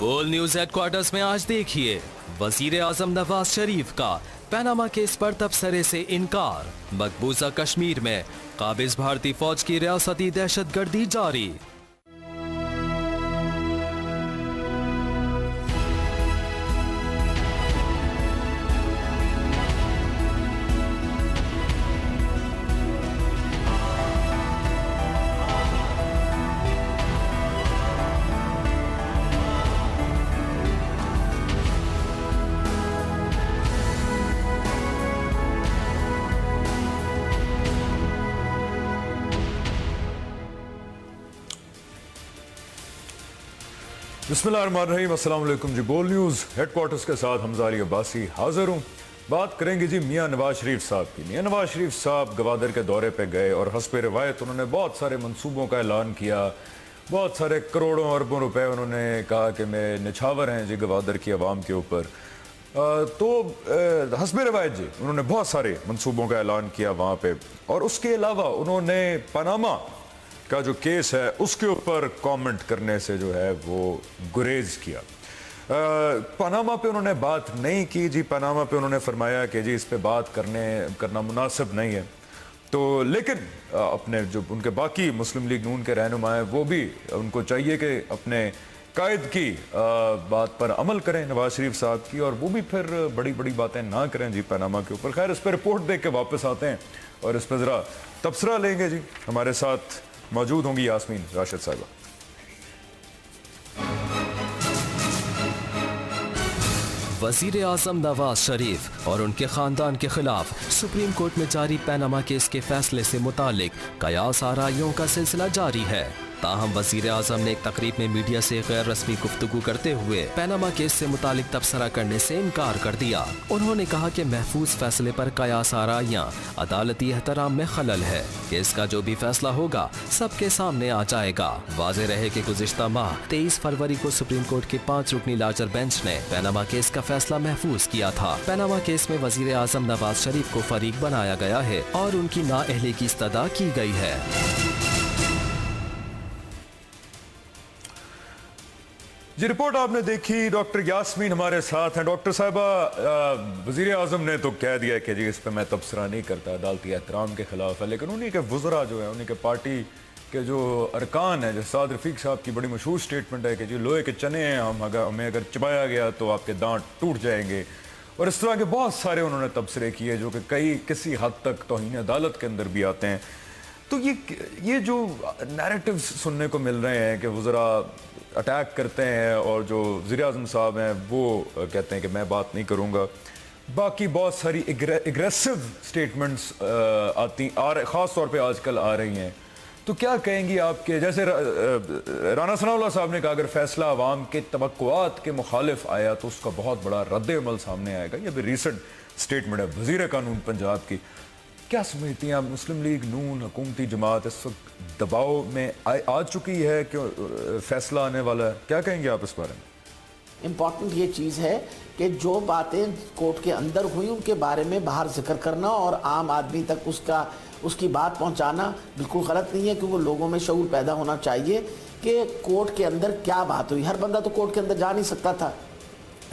बोल news headquarters में आज देखिए वजीर आजम नवाज शरीफ का पनामा केस पर तबसरे से इनकार। मकबूजा कश्मीर में काबिज भारतीय फौज की रियासती दहशतगर्दी जारी। बिस्मिल्लाहिर्रहमानिर्रहीम, अस्सलाम वालेकुम जी। बोल न्यूज़ हेडक्वार्टर्स के साथ हमजा अली अब्बासी हाजिर हूँ। बात करेंगे जी मियाँ नवाज शरीफ साहब की। मियाँ नवाज शरीफ साहब गवादर के दौरे पे गए और हस्ब रिवायत उन्होंने बहुत सारे मंसूबों का ऐलान किया, बहुत सारे करोड़ों अरबों रुपए उन्होंने कहा कि मैं निछावर हैं जी गवादर की आवाम के ऊपर। तो हस्ब रिवायत जी उन्होंने बहुत सारे मंसूबों का ऐलान किया वहाँ पर। और उसके अलावा उन्होंने पनामा का जो केस है उसके ऊपर कमेंट करने से जो है वो गुरेज किया। पनामा पे उन्होंने बात नहीं की जी। पनामा पे उन्होंने फरमाया कि जी इस पे बात करना मुनासिब नहीं है। तो लेकिन अपने जो उनके बाकी मुस्लिम लीग नून के रहनुमा हैं वो भी उनको चाहिए कि अपने कायद की बात पर अमल करें नवाज शरीफ साहब की, और वो भी फिर बड़ी बड़ी बातें ना करें जी पनामा के ऊपर। खैर इस पर रिपोर्ट देख के वापस आते हैं और इस पर ज़रा तबसरा लेंगे जी। हमारे साथ मौजूद होंगी यास्मीन राशिद साहिबा। वजीर आजम नवाज शरीफ और उनके खानदान के खिलाफ सुप्रीम कोर्ट में जारी पनामा केस के फैसले से मुतालिक कयास आराइयों का सिलसिला जारी है। ताहम वजीर आजम ने एक तकरीब में मीडिया से गैर रस्मी गुफ्तगू करते हुए पनामा केस से मुतालिक तबसरा करने से इनकार कर दिया। उन्होंने कहा कि महफूज फैसले पर कयास आराइयाँ अदालती एहतराम में खलल है। केस का जो भी फैसला होगा सबके सामने आ जाएगा। वाज़ेह रहे कि गुज़िश्ता माह 23 फरवरी को सुप्रीम कोर्ट के 5 रुकनी लार्जर बेंच ने पनामा केस का फैसला महफूज किया था। पनामा केस में वजीर आजम नवाज शरीफ को फरीक बनाया गया है और उनकी नाअहली की इस्तदा की गई है। जी रिपोर्ट आपने देखी। डॉक्टर यास्मीन हमारे साथ हैं। डॉक्टर साहिबा, वजीर आजम ने तो कह दिया कि जी इस पर मैं तबसरा नहीं करता, अदालती एहतराम के खिलाफ है, लेकिन उन्हीं के वज़रा जो है, उन्हीं के पार्टी के जो अरकान है, जैसे साद रफीक साहब की बड़ी मशहूर स्टेटमेंट है कि जी लोहे के चने हैं, हमें अगर चबाया गया तो आपके दांत टूट जाएंगे, और इस तरह के बहुत सारे उन्होंने तबसरे किए जो कि किसी हद तक तौहीन अदालत के अंदर भी आते हैं। तो ये जो नैरेटिव्स सुनने को मिल रहे हैं कि वज़रा अटैक करते हैं और जो वज़ीर आज़म साहब हैं वो कहते हैं कि मैं बात नहीं करूँगा, बाकी बहुत सारी एग्रेसिव स्टेटमेंट्स ख़ास तौर पे आजकल आ रही हैं, तो क्या कहेंगी आपके? जैसे राना सनाउल्लाह साहब ने कहा अगर फैसला अवाम के तवक्कुआत के मुखालिफ आया तो उसका बहुत बड़ा रद्द अमल सामने आएगा। ये भी रिसेंट स्टेटमेंट है वज़ीर कानून पंजाब की। क्या समझती हैं आप, मुस्लिम लीग नून हुकूमती जमात इस वक्त दबाव में आ चुकी है कि फैसला आने वाला है? क्या कहेंगे आप इस बारे में? इम्पॉर्टेंट ये चीज़ है कि जो बातें कोर्ट के अंदर हुई उनके बारे में बाहर जिक्र करना और आम आदमी तक उसकी बात पहुंचाना बिल्कुल गलत नहीं है, क्योंकि लोगों में शऊर पैदा होना चाहिए कि कोर्ट के अंदर क्या बात हुई। हर बंदा तो कोर्ट के अंदर जा नहीं सकता था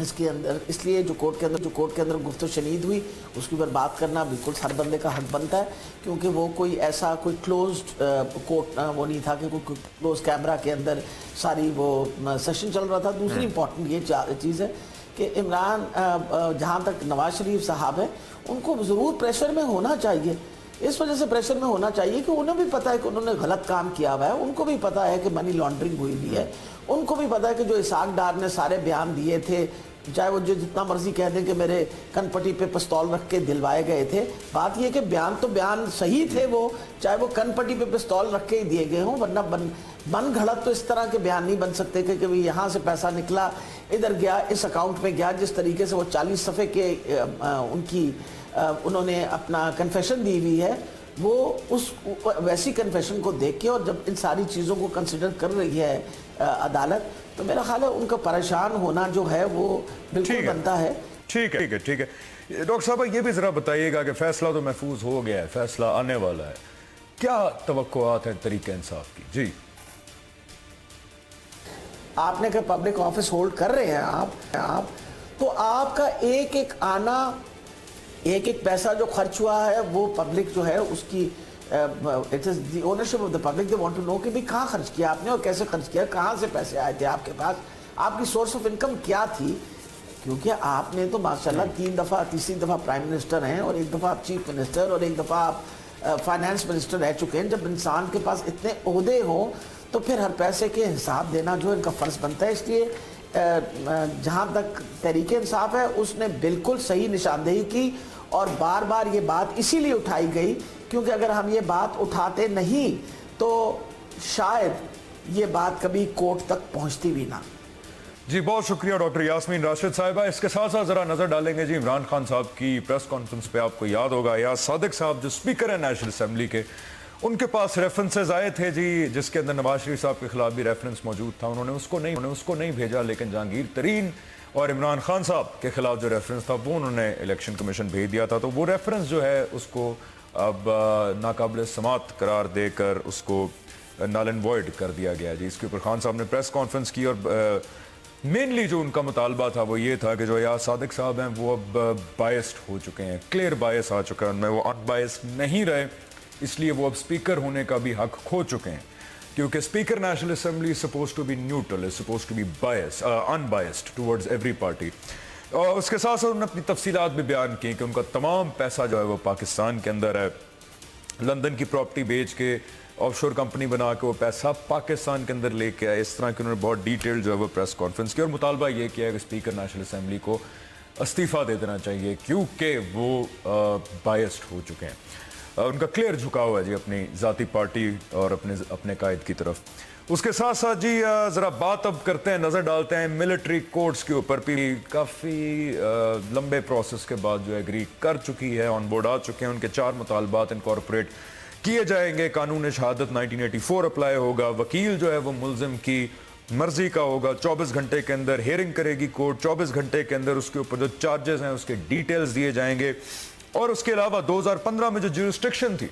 इसके अंदर, इसलिए जो कोर्ट के अंदर गुफ्तगू शनीद हुई उसके ऊपर बात करना बिल्कुल हर बंदे का हक बनता है, क्योंकि वो कोई क्लोज्ड कोर्ट वो नहीं था कि कोई क्लोज कैमरा के अंदर सारी वो सेशन चल रहा था। दूसरी इम्पॉर्टेंट ये चीज़ है कि इमरान जहाँ तक नवाज शरीफ साहब है उनको ज़रूर प्रेशर में होना चाहिए। इस वजह से प्रेशर में होना चाहिए कि उन्हें भी पता है कि उन्होंने गलत काम किया हुआ है, उनको भी पता है कि मनी लॉन्ड्रिंग हुई भी है, उनको भी पता है कि जो इसाक डार ने सारे बयान दिए थे, चाहे वो जो जितना मर्जी कह दें कि मेरे कनपट्टी पे पिस्तौल रख के दिलवाए गए थे, बात यह कि बयान सही थे वो, चाहे वो कनपट्टी पे पिस्तौल रख के ही दिए गए हों, वरना बन घड़त तो इस तरह के बयान नहीं बन सकते कि भाई यहाँ से पैसा निकला, इधर गया, इस अकाउंट में गया। जिस तरीके से वो 40 सफ़े के उन्होंने अपना कन्फेशन दी हुई है, वो उस वैसी कन्फेशन को देख के और जब इन सारी चीज़ों को कंसिडर कर रही है अदालत, तो मेरा ख्याल है उनका परेशान होना जो है वो बिल्कुल बनता है। ठीक है। डॉक्टर साहब ये भी ज़रा बताइएगा कि फ़ैसला तो महफूज हो गया है, फ़ैसला आने वाला है, क्या तवक्कुआत है तरीक़े इंसाफ की? जी आपने कहा पब्लिक ऑफिस होल्ड कर रहे हैं आप तो आपका एक एक आना, एक एक पैसा जो खर्च हुआ है वो पब्लिक जो है उसकी it is the ownership of the public. They want to know कि भाई कहाँ खर्च किया आपने और कैसे खर्च किया, कहाँ से पैसे आए थे आपके पास, आपकी सोर्स ऑफ इनकम क्या थी। क्योंकि आपने तो माशाल्लाह 3 दफ़ा तीसरी दफ़ा प्राइम मिनिस्टर हैं और एक दफ़ा आप चीफ मिनिस्टर और एक दफ़ा आप फाइनेंस मिनिस्टर रह चुके हैं। जब इंसान के पास इतने ओहदे हों तो फिर हर पैसे के हिसाब देना जो इनका फ़र्ज़ बनता है। इसलिए जहाँ तक तहरीक इंसाफ है उसने बिल्कुल सही निशानदेही की और बार बार ये बात इसीलिए उठाई गई क्योंकि अगर हम ये बात उठाते नहीं तो शायद ये बात कभी कोर्ट तक पहुँचती भी ना। जी बहुत शुक्रिया डॉक्टर यास्मीन राशिद साहिबा। इसके साथ साथ जरा नजर डालेंगे जी इमरान खान साहब की प्रेस कॉन्फ्रेंस पे। आपको याद होगा याज सादिक साहब जो स्पीकर है नेशनल असेंबली के, उनके पास रेफरेंसेज आए थे जी जिसके अंदर नवाज शरीफ साहब के खिलाफ भी रेफरेंस मौजूद था। उन्होंने उसको नहीं भेजा, लेकिन जहांगीर तरीन और इमरान खान साहब के खिलाफ जो रेफरेंस था वो उन्होंने इलेक्शन कमीशन भेज दिया था। तो वो रेफरेंस जो है उसको अब नाकाबिल समात करार देकर उसको नल एंड वॉइड कर दिया गया जी। इसके ऊपर खान साहब ने प्रेस कॉन्फ्रेंस की और मेनली जो उनका मुतालबा था वो ये था कि जो याज सादिक साहब हैं वो अब बायस्ड हो चुके हैं, क्लियर बायस आ चुका है उनमें, वो अनबायस्ड नहीं रहे, इसलिए वो अब स्पीकर होने का भी हक खो चुके हैं। क्योंकि speaker national assembly is suppose to be neutral, is suppose to be unbiased towards every party. और उसके साथ साथ उन्होंने अपनी तफसीलात भी बयान की कि उनका तमाम पैसा जो है वो पाकिस्तान के अंदर है, लंदन की प्रॉपर्टी बेच के ऑफशोर कंपनी बना के वो पैसा पाकिस्तान के अंदर लेके आए। इस तरह की उन्होंने बहुत डिटेल जो है वो प्रेस कॉन्फ्रेंस की और मुतालबा ये किया कि स्पीकर नेशनल असेंबली को इस्तीफ़ा दे देना चाहिए क्योंकि वो बायस्ड हो चुके हैं। उनका क्लियर झुकाव है जी अपनी ज़ाती पार्टी और अपने कायद की तरफ। उसके साथ साथ जी ज़रा बात अब करते हैं, नज़र डालते हैं मिलिट्री कोर्ट्स के ऊपर भी। काफ़ी लंबे प्रोसेस के बाद जो एग्री कर चुकी है, ऑन बोर्ड आ चुके हैं, उनके 4 मुतालबात इनकॉर्पोरेट किए जाएंगे। कानून शहादत 1984 अप्लाई होगा, वकील जो है वो मुल्जिम की मर्जी का होगा, 24 घंटे के अंदर हेयरिंग करेगी कोर्ट, 24 घंटे के अंदर उसके ऊपर जो चार्जेस हैं उसके डिटेल्स दिए जाएंगे। और उसके अलावा 2015 में जो ज्यूरिस्डिक्शन थी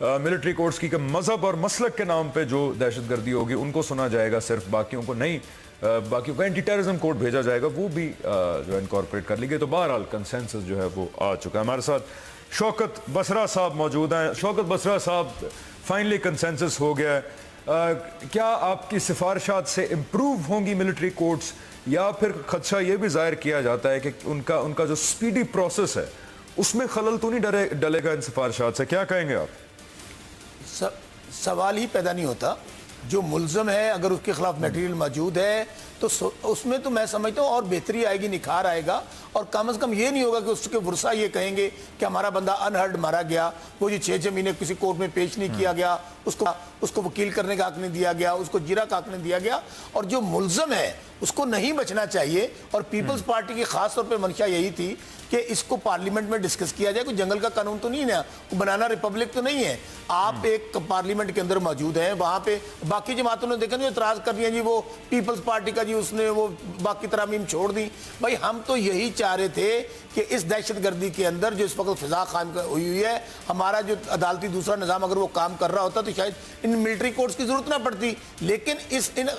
मिलिट्री कोर्ट्स की मजहब और मसलक के नाम पे जो दहशतगर्दी होगी उनको सुना जाएगा सिर्फ, बाकियों को नहीं। बाकियों को एंटी टेररिज्म कोर्ट भेजा जाएगा, वो भी जो है इनकॉर्पोरेट कर लेंगे। तो बहरहाल कंसेंसस जो है वो आ चुका है। हमारे साथ शौकत बसरा साहब मौजूद हैं। शौकत बसरा साहब, फाइनली कंसेंसस हो गया है, क्या आपकी सिफारिशात से इम्प्रूव होंगी मिलिट्री कोर्ट्स या फिर खदशा ये भी जाहिर किया जाता है कि उनका जो स्पीडी प्रोसेस है उसमें खलल तो नहीं डलेगा इन सिफारिशात से? क्या कहेंगे आप? सवाल ही पैदा नहीं होता। जो मुल्ज़म है अगर उसके खिलाफ मटेरियल मौजूद है तो उसमें तो मैं समझता हूँ और बेहतरी आएगी, निखार आएगा। और कम से कम ये नहीं होगा कि उसके वर्षा ये कहेंगे कि हमारा बंदा अनहर्ड मारा गया, वो जो 6 महीने किसी कोर्ट में पेश नहीं किया गया, उसको वकील करने का हक नहीं दिया गया, उसको जिरा का हक नहीं दिया गया। और जो मुल्ज़म है उसको नहीं बचना चाहिए। और पीपल्स पार्टी की खास तौर पर मंशा यही थी कि इसको पार्लियामेंट में डिस्कस किया जाए। कोई जंगल का कानून तो नहीं है, बनाना रिपब्लिक तो नहीं है। आप एक पार्लियामेंट के अंदर मौजूद हैं, वहां पे बाकी जमातों ने देखा नहीं इतराज कर दिया जी, वो पीपल्स पार्टी का जी उसने वो बाकी तरामीम छोड़ दी। भाई हम तो यही चाह रहे थे कि इस दहशतगर्दी के अंदर जो इस वक्त फिजा कायम हुई हुई है, हमारा जो अदालती दूसरा निज़ाम अगर वो काम कर रहा होता तो शायद इन मिलिट्री कोर्ट्स की जरूरत ना पड़ती। लेकिन इन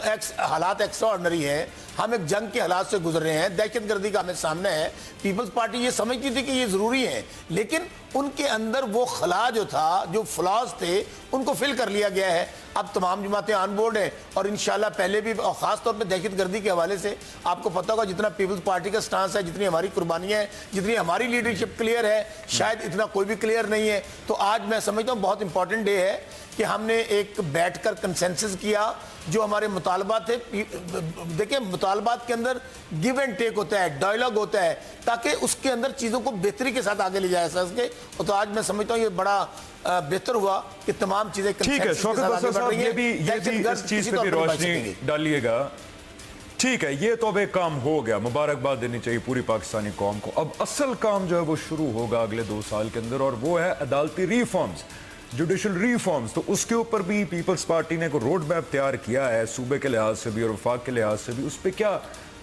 हालात एक्स्ट्राऑर्डिनरी है, हम एक जंग के हालात से गुजर रहे हैं, दहशतगर्दी का हमें सामने है। पीपल्स पार्टी ये समझती थी कि ये जरूरी है, लेकिन उनके अंदर वो खला जो था, जो फ्लॉज थे, उनको फिल कर लिया गया है। अब तमाम जमातें ऑन बोर्ड है और इंशाल्लाह पहले भी, और खास तौर पे दहशतगर्दी के हवाले से आपको पता होगा जितना पीपल्स पार्टी का स्टांस है, जितनी हमारी कुर्बानियां हैं, जितनी हमारी लीडरशिप क्लियर है, शायद इतना कोई भी क्लियर नहीं है। तो आज मैं समझता हूँ बहुत इंपॉर्टेंट डे है कि हमने एक बैठकर कंसेंसस किया। जो हमारे मुतालबात थे, देखिए मुतालबात के अंदर गिव एंड टेक होता है, डायलॉग होता है, ताकि उसके अंदर चीज़ों को बेहतरी के साथ आगे ले जाया जा सके। तो आज मैं समझता हूँ ये बड़ा बेहतर हुआ कि तमाम चीजें ठीक है। शौकत बसरा साहब ये भी इस चीज पे भी रोशनी डालिएगा। ठीक है, ये तो अब एक काम हो गया, मुबारकबाद देनी चाहिए पूरी पाकिस्तानी कौम को। अब असल काम जो है वो शुरू होगा अगले 2 साल के अंदर, और वो है अदालती रिफॉर्म्स, जुडिशल रिफॉर्म्स। तो उसके ऊपर भी पीपल्स पार्टी ने कोई रोड मैप तैयार किया है, सूबे के लिहाज से भी और वफाक के लिहाज से भी। उस पर क्या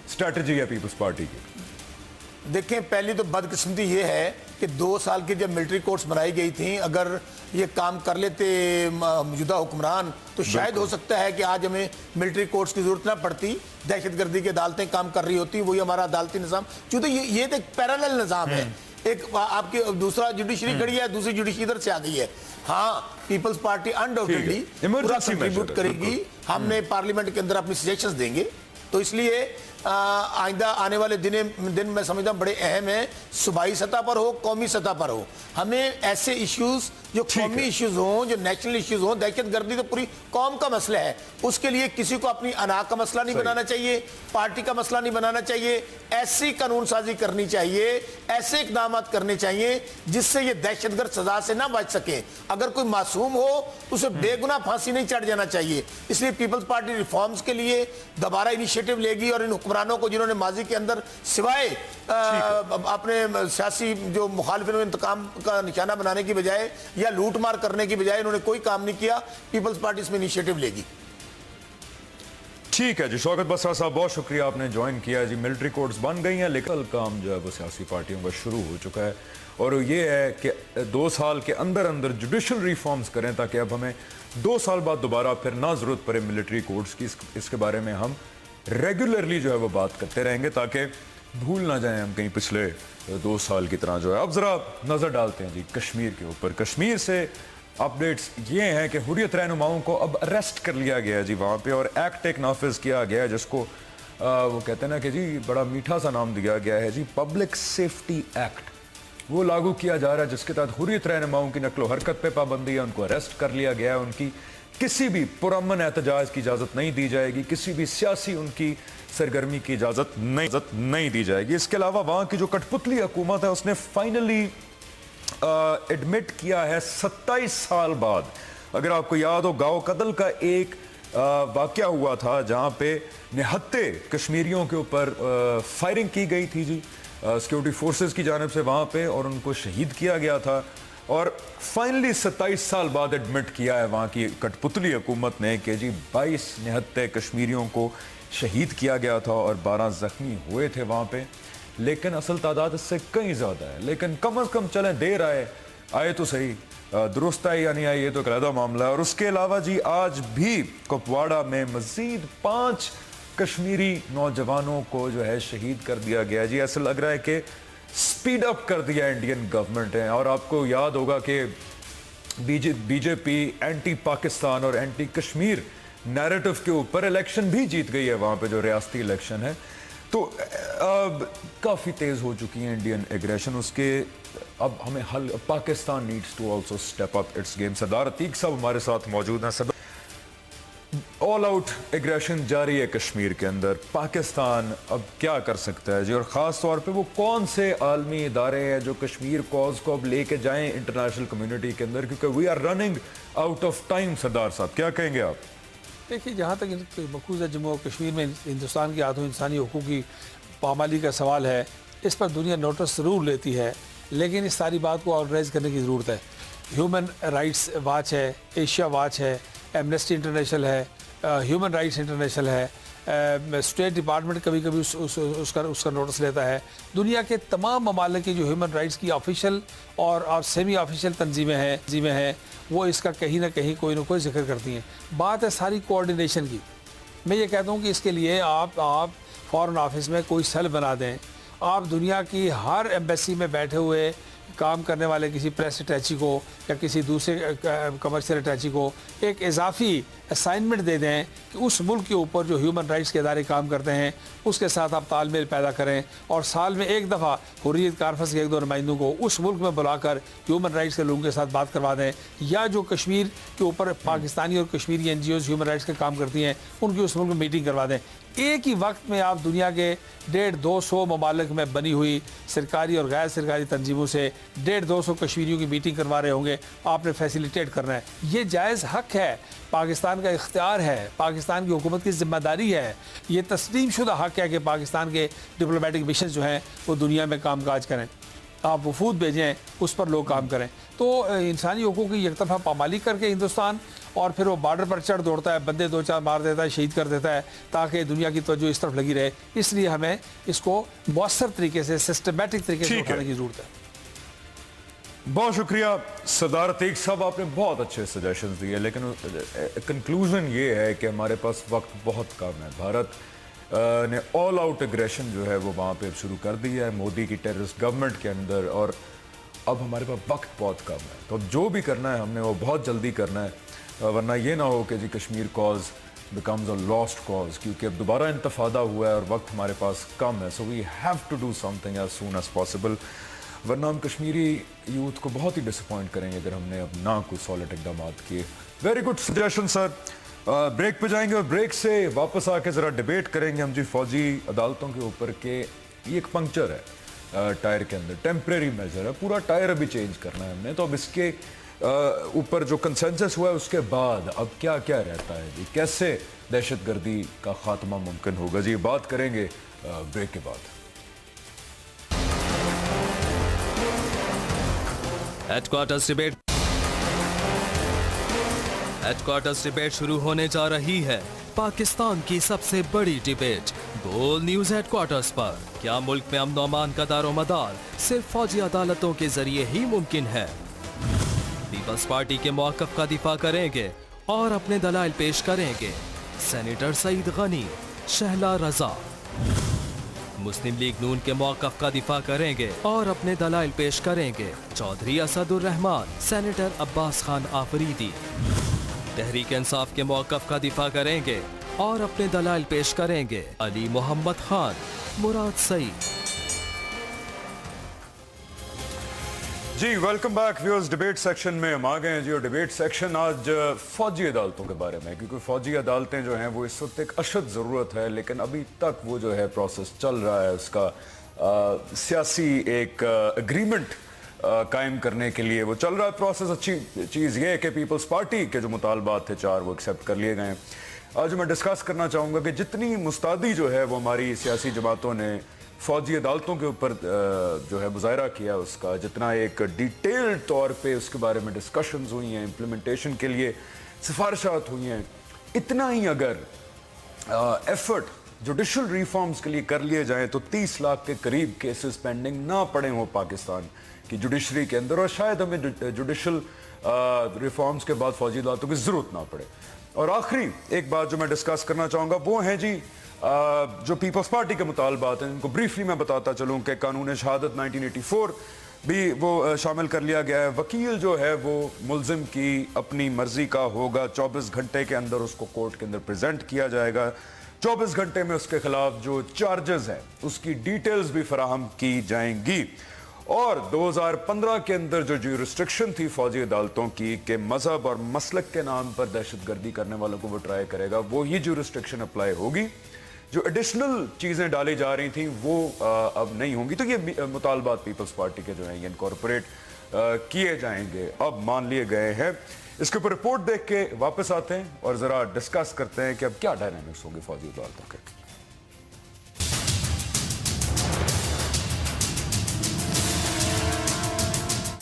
स्ट्रैटेजी है पीपल्स पार्टी की? देखें, पहली तो बदकिस्मती ये है कि 2 साल की जब मिलिट्री कोर्ट्स बनाई गई थी, अगर ये काम कर लेते मौजूदा हुक्मरान तो शायद हो सकता है कि आज हमें मिलिट्री कोर्ट्स की जरूरत ना पड़ती, दहशतगर्दी की अदालतें काम कर रही होती, वही हमारा अदालती निज़ाम। क्योंकि ये तो एक पैरेलल निज़ाम है, एक आपके दूसरा जुडिशरी खड़ी है, दूसरी जुडिशरी इधर से आ गई है। हाँ, पीपल्स पार्टी अनडाउटेडली पूरा कंट्रीब्यूट करेगी, हमने पार्लियामेंट के अंदर अपनी सजेशंस देंगे। तो इसलिए आइंदा आने वाले दिन मैं समझता हूँ बड़े अहम है, सूबाई सतह पर हो, कौमी सतह पर हो। हमें ऐसे इश्यूज जो कौमी इश्यूज हों, जो नेशनल इश्यूज हों, दहशतगर्दी तो पूरी कौम का मसला है, उसके लिए किसी को अपनी अना का मसला नहीं बनाना चाहिए, पार्टी का मसला नहीं बनाना चाहिए। ऐसी कानून साजी करनी चाहिए, ऐसे इकदाम करने चाहिए जिससे ये दहशतगर्द सजा से ना बच सके। अगर कोई मासूम हो तो उसे बेगुनाह फांसी नहीं चढ़ जाना चाहिए। इसलिए पीपल्स पार्टी रिफॉर्म्स के लिए दोबारा इनिशिएटिव लेगी और इन हुक्मरानों को जिन्होंने माजी के अंदर सिवाय अपने सियासी जो मुखालिफिन इंतकाम का निशाना बनाने की बजाय या लूट मार करने की बजाय इन्होंने कोई काम नहीं किया, पीपल्स पार्टी इसमें इनिशिएटिव लेगी। ठीक है जी, शौकत बसरा साहब बहुत शुक्रिया, आपने ज्वाइन किया जी। मिलिट्री कोर्ट्स बन गई हैं, लेकिन काम जो है वो सियासी पार्टियों का शुरू हो चुका है और ये है कि 2 साल के अंदर अंदर जुडिशल रिफॉर्म्स करें ताकि अब हमें 2 साल बाद दोबारा फिर ना जरूरत पड़े मिलिट्री कोर्ट्स की। इसके बारे में हम रेगुलरली जो है वो बात करते रहेंगे ताकि भूल ना जाएं हम कहीं पिछले 2 साल की तरह जो है। अब जरा नजर डालते हैं जी कश्मीर के ऊपर। कश्मीर से अपडेट्स ये हैं कि हुर्रियत रहनुमाओं को अब अरेस्ट कर लिया गया है जी वहाँ पे, और एक्ट एक नाफिज किया गया है जिसको वो कहते हैं ना कि जी बड़ा मीठा सा नाम दिया गया है जी, पब्लिक सेफ्टी एक्ट। वो लागू किया जा रहा है जिसके तहत हुर्रियत रहनुमाओं की नकलो हरकत पे पाबंदी है, उनको अरेस्ट कर लिया गया है, उनकी किसी भी पुरअमन एहतजाज की इजाज़त नहीं दी जाएगी, किसी भी सियासी उनकी सरगर्मी की इजाज़त नहीं दी जाएगी। इसके अलावा वहाँ की जो कठपुतली हुकूमत है उसने फाइनली एडमिट किया है 27 साल बाद, अगर आपको याद हो, गाँव कदल का एक वाक़या हुआ था जहाँ पे निहत्ते कश्मीरियों के ऊपर फायरिंग की गई थी जी सिक्योरिटी फोर्सेस की जानिब से वहाँ पे, और उनको शहीद किया गया था। और फाइनली 27 साल बाद एडमिट किया है वहाँ की कठपुतली हुकूमत ने कि जी 22 निहत्ते कश्मीरियों को शहीद किया गया था और 12 जख्मी हुए थे वहाँ पे, लेकिन असल तादाद इससे कहीं ज़्यादा है। लेकिन कम अज़ कम चलें देर आए तो सही, दुरुस्त आए या नहीं आए ये तो एक अलग मामला है। और उसके अलावा जी आज भी कुपवाड़ा में मज़ीद 5 कश्मीरी नौजवानों को जो है शहीद कर दिया गया जी। ऐसा लग रहा है कि स्पीड अप कर दिया इंडियन गवर्नमेंट है। और आपको याद होगा कि बीजेपी एंटी पाकिस्तान और एंटी कश्मीर नैरेटिव के ऊपर इलेक्शन भी जीत गई है वहाँ पे, जो रियासती इलेक्शन है। तो अब काफ़ी तेज़ हो चुकी है इंडियन एग्रेशन, उसके अब हमें हल Pakistan needs to also step up its game. Sardar Atiq sahab हमारे साथ मौजूद हैं। सरदार, ऑल आउट एग्रेशन जारी है कश्मीर के अंदर, पाकिस्तान अब क्या कर सकता है जी, और ख़ास तौर पे वो कौन से आलमी इदारे हैं जो कश्मीर कॉज को अब लेके जाएं इंटरनेशनल कम्युनिटी के अंदर, क्योंकि we are running out of time. Sardar sahab क्या कहेंगे आप? देखिए, जहाँ तक मकबूजा जम्मू और कश्मीर में हिंदुस्तान के हाथों इंसानी हकूक़ की पामाली का सवाल है, इस पर दुनिया नोटिस ज़रूर लेती है, लेकिन इस सारी बात को ऑर्गेनाइज करने की ज़रूरत है। ह्यूमन राइट्स वाच है, एशिया वाच है, एमनेस्टी इंटरनेशनल है, ह्यूमन राइट्स इंटरनेशनल है, स्टेट डिपार्टमेंट कभी कभी उसका नोटिस लेता है। दुनिया के तमाम ममालिक की जो ह्यूमन राइट्स की ऑफिशियल और सेमी ऑफिशियल तंजीमें हैं वो इसका कहीं ना कहीं कोई ना कोई जिक्र करती हैं। बात है सारी कोऑर्डिनेशन की। मैं ये कहता हूँ कि इसके लिए आप फॉरेन ऑफिस में कोई सेल बना दें, आप दुनिया की हर एम्बेसी में बैठे हुए काम करने वाले किसी प्रेस अटैची को या किसी दूसरे कमर्शियल अटैची को एक इजाफी असाइनमेंट दे दें कि उस मुल्क के ऊपर जो ह्यूमन राइट्स के इदारे काम करते हैं उसके साथ आप तालमेल पैदा करें, और साल में एक दफ़ा हुर्रियत कॉन्फ्रेंस के 1-2 नुमाइंदों को उस मुल्क में बुलाकर ह्यूमन राइट्स के लोगों के साथ बात करवा दें, या जो कश्मीर के ऊपर पाकिस्तानी और कश्मीरी NGOs ह्यूमन राइट्स का काम करती हैं उनकी उस मुल्क में मीटिंग करवा दें। एक ही वक्त में आप दुनिया के 150-200 ममालिक में बनी हुई सरकारी और गैर सरकारी तंजीमों से 150-200 कश्मीरियों की मीटिंग करवा रहे होंगे, आपने फैसिलिटेट करना है। ये जायज़ हक है, पाकिस्तान का इख्तियार है, पाकिस्तान की हुकूमत की जिम्मेदारी है, ये तस्लीम शुदा हक है कि पाकिस्तान के डिप्लोमेटिक मिशन जो हैं वो दुनिया में काम काज करें, आप वफूद भेजें, उस पर लोग काम करें। तो इंसानी हकूक़ की एक तरफा पामाली करके हिंदुस्तान और फिर वो बॉर्डर पर चढ़ दौड़ता है, बंदे 2-4 मार देता है, शहीद कर देता है, ताकि दुनिया की तवज्जो इस तरफ लगी रहे। इसलिए हमें इसको मौसर तरीके से, सिस्टमेटिक तरीके से उठाने की जरूरत है। बहुत शुक्रिया सरदार अतीक साहब, आपने बहुत अच्छे सजेशंस दिए, लेकिन कंक्लूजन ये है कि हमारे पास वक्त बहुत कम है। भारत ने ऑल आउट एग्रेशन जो है वो वहाँ पे शुरू कर दी है मोदी की टेररिस्ट गवर्नमेंट के अंदर, और अब हमारे पास वक्त बहुत कम है। तो अब जो भी करना है हमने वो बहुत जल्दी करना है, वरना ये ना हो कि जी Kashmir cause becomes a lost cause, क्योंकि अब दोबारा इंतफादा हुआ है और वक्त हमारे पास कम है। So we have to do something as soon as possible, वरना हम कश्मीरी यूथ को बहुत ही डिसअपॉइंट करेंगे अगर हमने अब ना कोई सॉलिड इकदाम किए। Very good suggestion sir. Break पे जाएंगे और ब्रेक से वापस आके ज़रा डिबेट करेंगे हम जी फौजी अदालतों के ऊपर के ये एक पंक्चर है टायर के अंदर, टेम्परेरी मेजर है, पूरा टायर अभी चेंज करना है हमने, तो अब इसके ऊपर जो कंसेंसस हुआ है उसके बाद अब क्या क्या रहता है जी, कैसे दहशतगर्दी का खात्मा मुमकिन होगा जी, बात करेंगे ब्रेक के बाद। हेडक्वार्टर्स डिबेट शुरू होने जा रही है। पाकिस्तान की सबसे बड़ी डिबेट बोल न्यूज हेडक्वार्टर्स पर। क्या मुल्क में अमन अमान का दारोमदार सिर्फ फौजी अदालतों के जरिए ही मुमकिन है? पीपल्स पार्टी के मौक़िफ़ का दिफा करेंगे और अपने दलाइल पेश करेंगे सेनेटर सईद गनी, शहला रजा। मुस्लिम लीग नून के मौक़िफ़ का दिफा करेंगे और अपने दलाइल पेश करेंगे चौधरी असदुर रहमान, सेनेटर अब्बास खान आफरीदी। तहरीक इंसाफ के मौक़िफ़ का दिफा करेंगे और अपने दलाइल पेश करेंगे अली मोहम्मद खान, मुराद सईद। जी welcome back viewers. Debate section में हम आ गए हैं जी, और डिबेट सेक्शन आज फौजी अदालतों के बारे में, क्योंकि फौजी अदालतें जो हैं वो इस वक्त एक अशद ज़रूरत है, लेकिन अभी तक वो जो है प्रोसेस चल रहा है उसका सियासी एक एग्रीमेंट कायम करने के लिए वो चल रहा है प्रोसेस। अच्छी चीज़ ये है कि पीपल्स पार्टी के जो मुतालबात थे 4 वो एक्सेप्ट कर लिए गए हैं। आज मैं डिस्कस करना चाहूँगा कि जितनी मुस्तादी जो है वो हमारी सियासी जमातों ने फौजी अदालतों के ऊपर जो है मुजाहरा किया, उसका जितना एक डिटेल्ड तौर पे उसके बारे में डिस्कशंस हुई हैं, इम्प्लीमेंटेशन के लिए सिफारिशात हुई हैं, इतना ही अगर एफर्ट जुडिशल रिफॉर्म्स के लिए कर लिए जाएं तो 30 लाख के करीब केसेस पेंडिंग ना पड़े हों पाकिस्तान की जुडिशरी के अंदर, और शायद हमें जुडिशल रिफॉर्म्स के बाद फौजी अदालतों की ज़रूरत ना पड़े। और आखिरी एक बात जो मैं डिस्कस करना चाहूँगा वो है जी जो पीपल्स पार्टी के मुतालबात हैं, इनको ब्रीफली मैं बताता चलूँ कि कानून शहादत 1984 भी वो शामिल कर लिया गया है। वकील जो है वो मुल्जिम की अपनी मर्जी का होगा, 24 घंटे के अंदर उसको कोर्ट के अंदर प्रेजेंट किया जाएगा, 24 घंटे में उसके खिलाफ जो चार्जेस हैं उसकी डिटेल्स भी फराहम की जाएंगी। और 2015 के अंदर जो ज्यूरिस्डिक्शन थी फौजी अदालतों की कि मजहब और मसलक के नाम पर दहशतगर्दी करने वालों को वो ट्राई करेगा, वो ही ज्यूरिस्डिक्शन अप्लाई होगी। जो एडिशनल चीज़ें डाली जा रही थी वो अब नहीं होंगी। तो ये मुतालबात पीपल्स पार्टी के जो हैं ये इनकॉर्पोरेट किए जाएंगे, अब मान लिए गए हैं। इसके ऊपर रिपोर्ट देख के वापस आते हैं और ज़रा डिस्कस करते हैं कि अब क्या डायनामिक्स होंगे फौजी अदालतों के।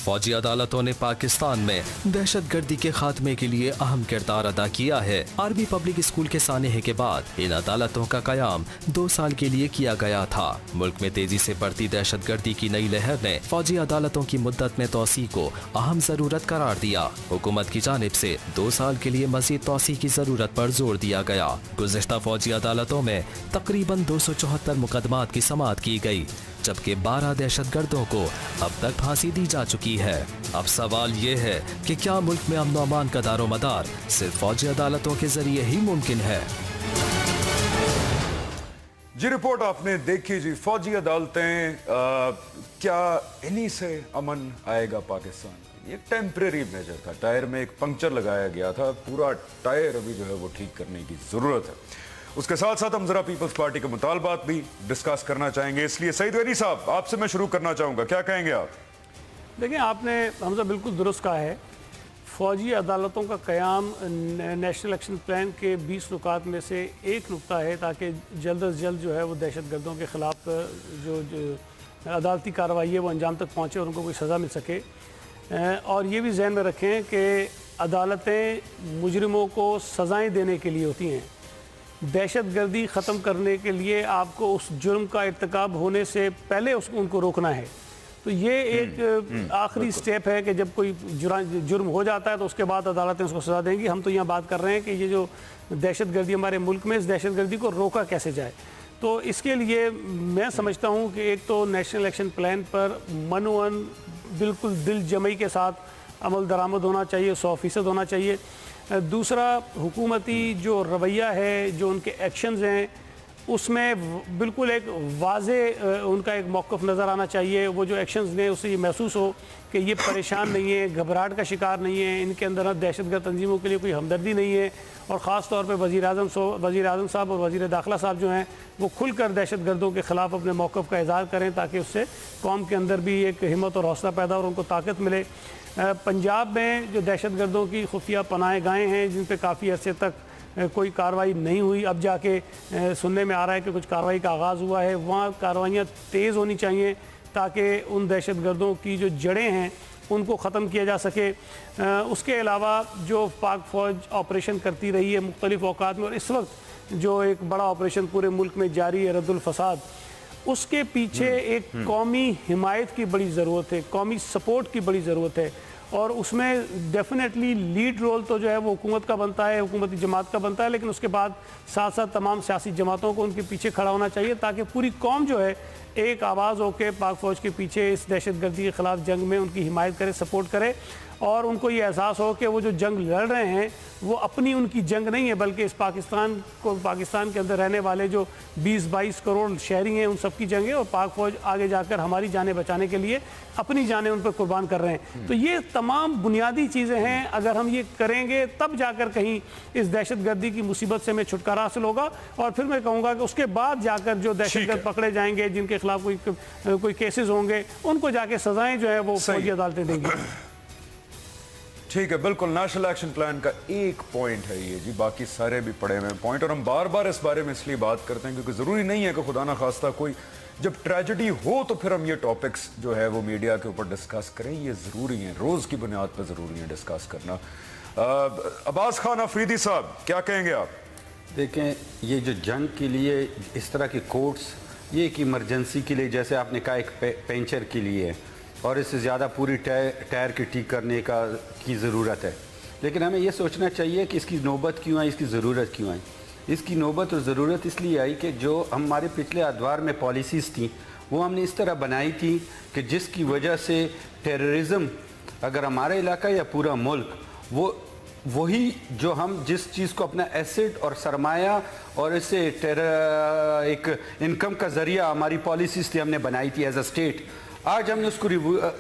फौजी अदालतों ने पाकिस्तान में दहशतगर्दी के खात्मे के लिए अहम किरदार अदा किया है। आर्मी पब्लिक स्कूल के सानहे के बाद इन अदालतों का कयाम 2 साल के लिए किया गया था। मुल्क में तेजी से बढ़ती दहशतगर्दी की नई लहर ने फौजी अदालतों की मुद्दत में तोसी को अहम जरूरत करार दिया। हुकूमत की जानिब से 2 साल के लिए मजीद तोसी की जरूरत पर जोर दिया गया। गुज़िश्ता फौजी अदालतों में तकरीबन 274 मुकदमात की समाअत की गई, जबकि 12 दहशतगर्दों को अब तक फांसी दी जा चुकी है। अब सवाल ये है कि क्या मुल्क में अमन अमान का दारोमदार सिर्फ फौजी अदालतों के जरिए ही मुमकिन है? जी रिपोर्ट आपने देखी जी, फौजी अदालतें क्या इन्हीं से अमन आएगा पाकिस्तान? ये टेम्परेरी मेजर था, टायर में एक पंक्चर लगाया गया था, पूरा टायर अभी जो है वो ठीक करने की जरूरत है। उसके साथ साथ हम जरा पीपल्स पार्टी के मुतालबात भी डिस्कस करना चाहेंगे, इसलिए सईद गनी साहब आपसे मैं शुरू करना चाहूँगा, क्या कहेंगे आप? देखिए, आपने हमसे बिल्कुल दुरुस्त कहा है। फ़ौजी अदालतों का क़याम नेशनल एक्शन प्लान के 20 नुकात में से एक नुकता है, ताकि जल्द अज जल्द जो है वो दहशतगर्दों के ख़िलाफ़ जो अदालती कार्रवाई है वो अंजाम तक पहुँचे और उनको कोई सज़ा मिल सके। और ये भी जहन में रखें कि अदालतें मुजरिमों को सज़ाएं देने के लिए होती हैं। दहशतगर्दी ख़त्म करने के लिए आपको उस जुर्म का इर्तिकाब होने से पहले उनको रोकना है। तो ये एक आखिरी स्टेप है कि जब कोई जुर्म हो जाता है तो उसके बाद अदालतें उसको सज़ा देंगी। हम तो यहाँ बात कर रहे हैं कि ये जो दहशतगर्दी हमारे मुल्क में, इस दहशतगर्दी को रोका कैसे जाए। तो इसके लिए मैं समझता हूँ कि एक तो नेशनल एक्शन प्लान पर मनोअन बिल्कुल दिल जमई के साथ अमल दरामद होना चाहिए, 100% होना चाहिए। दूसरा, हुकूमती जो रवैया है, जो उनके एक्शंस हैं, उसमें बिल्कुल एक वाज़े उनका एक मौक़िफ़ नज़र आना चाहिए। वो जो एक्शंस ने उससे ये महसूस हो कि ये परेशान नहीं है, घबराहट का शिकार नहीं है, इनके अंदर दहशतगर्द तंजीमों के लिए कोई हमदर्दी नहीं है। और ख़ास तौर पे वज़ीर आज़म साहब और वज़ीर दाखिला साहब जो हैं वो खुलकर दहशतगर्दों के ख़िलाफ़ अपने मौक़िफ़ का इज़हार करें, ताकि उससे कौम के अंदर भी एक हिम्मत और हौसला पैदा और उनको ताकत मिले। पंजाब में जो दहशतगर्दों की खुफिया पनाह गाहें हैं, जिन पर काफ़ी अरसे तक कोई कार्रवाई नहीं हुई, अब जाके सुनने में आ रहा है कि कुछ कार्रवाई का आगाज़ हुआ है, वहाँ कार्रवाइयाँ तेज़ होनी चाहिए ताकि उन दहशतगर्दों की जो जड़ें हैं उनको ख़त्म किया जा सके। उसके अलावा जो पाक फ़ौज ऑपरेशन करती रही है मुख्तलिफ़ औक़ात में, और इस वक्त जो एक बड़ा ऑपरेशन पूरे मुल्क में जारी है, रद्दुल फ़साद, उसके पीछे एक कौमी हिमायत की बड़ी ज़रूरत है, कौमी सपोर्ट की बड़ी ज़रूरत है। और उसमें डेफिनेटली लीड रोल तो जो है वो हुकूमत का बनता है, हुकूमती जमात का बनता है, लेकिन उसके बाद साथ साथ तमाम सियासी जमातों को उनके पीछे खड़ा होना चाहिए, ताकि पूरी कौम जो है एक आवाज़ होकर पाक फ़ौज के पीछे इस दहशतगर्दी के ख़िलाफ़ जंग में उनकी हिमायत करे, सपोर्ट करे। और उनको ये एहसास हो कि वो जो जंग लड़ रहे हैं वो अपनी उनकी जंग नहीं है, बल्कि इस पाकिस्तान के अंदर रहने वाले जो 20-22 करोड़ शहरी हैं उन सब की जंग है। और पाक फ़ौज आगे जाकर हमारी जानें बचाने के लिए अपनी जानें उन पर कुर्बान कर रहे हैं। तो ये तमाम बुनियादी चीज़ें हैं, अगर हम ये करेंगे तब जाकर कहीं इस दहशतगर्दी की मुसीबत से हमें छुटकारा हासिल होगा। और फिर मैं कहूँगा कि उसके बाद जाकर जो दहशतगर्द पकड़े जाएंगे, जिनके खिलाफ कोई केसेस होंगे, उनको जाके सजाएं जो है वो फौजी अदालतें देंगी। ठीक है, बिल्कुल। नेशनल एक्शन प्लान का एक पॉइंट है ये जी, बाकी सारे भी पड़े हुए पॉइंट, और हम बार बार इस बारे में इसलिए बात करते हैं क्योंकि ज़रूरी नहीं है कि खुदा ना खास्ता कोई जब ट्रेजेडी हो तो फिर हम ये टॉपिक्स जो है वो मीडिया के ऊपर डिस्कस करें। ये ज़रूरी है, रोज़ की बुनियाद पर ज़रूरी है डिस्कस करना। अब्बास खान अफरीदी साहब, क्या कहेंगे आप? देखें, ये जो जंग के लिए इस तरह के कोर्ट्स, ये एक इमरजेंसी के लिए, जैसे आपने कहा, एक पेंचर के लिए है, और इससे ज़्यादा पूरी टायर के ठीक करने की ज़रूरत है। लेकिन हमें यह सोचना चाहिए कि इसकी नौबत क्यों आई, इसकी ज़रूरत क्यों आई। इसकी नौबत और ज़रूरत इसलिए आई कि जो हमारे पिछले अदवार में पॉलिसीज़ थी वो हमने इस तरह बनाई थी कि जिसकी वजह से टेररिज़म, अगर हमारा इलाका या पूरा मुल्क, वही जो हम जिस चीज़ को अपना एसेट और सरमाया और इससे एक इनकम का ज़रिया हमारी पॉलिसीज़ थी, हमने बनाई थी एज अ स्टेट, आज हमने उसको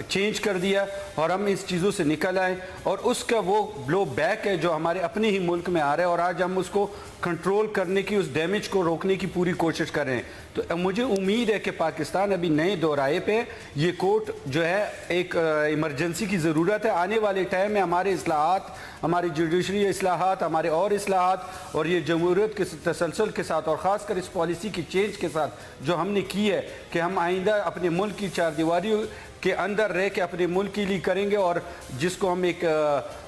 चेंज कर दिया और हम इस चीज़ों से निकल आए। और उसका वो ब्लो बैक है जो हमारे अपने ही मुल्क में आ रहा है, और आज हम उसको कंट्रोल करने की, उस डैमेज को रोकने की पूरी कोशिश कर रहे हैं। तो मुझे उम्मीद है कि पाकिस्तान अभी नए दोराए पे, ये कोर्ट जो है एक इमरजेंसी की ज़रूरत है। आने वाले टाइम में हमारे इस्लाहात, हमारी जुडिशरी इस्लाहात, हमारे और इस्लाहात, और ये जमहूरियत के तसलसल के साथ, और ख़ासकर इस पॉलिसी की चेंज के साथ जो हमने की है कि हम आइंदा अपने मुल्क की चारदीवारियों के अंदर रह के अपने मुल्क के लिए करेंगे, और जिसको हम एक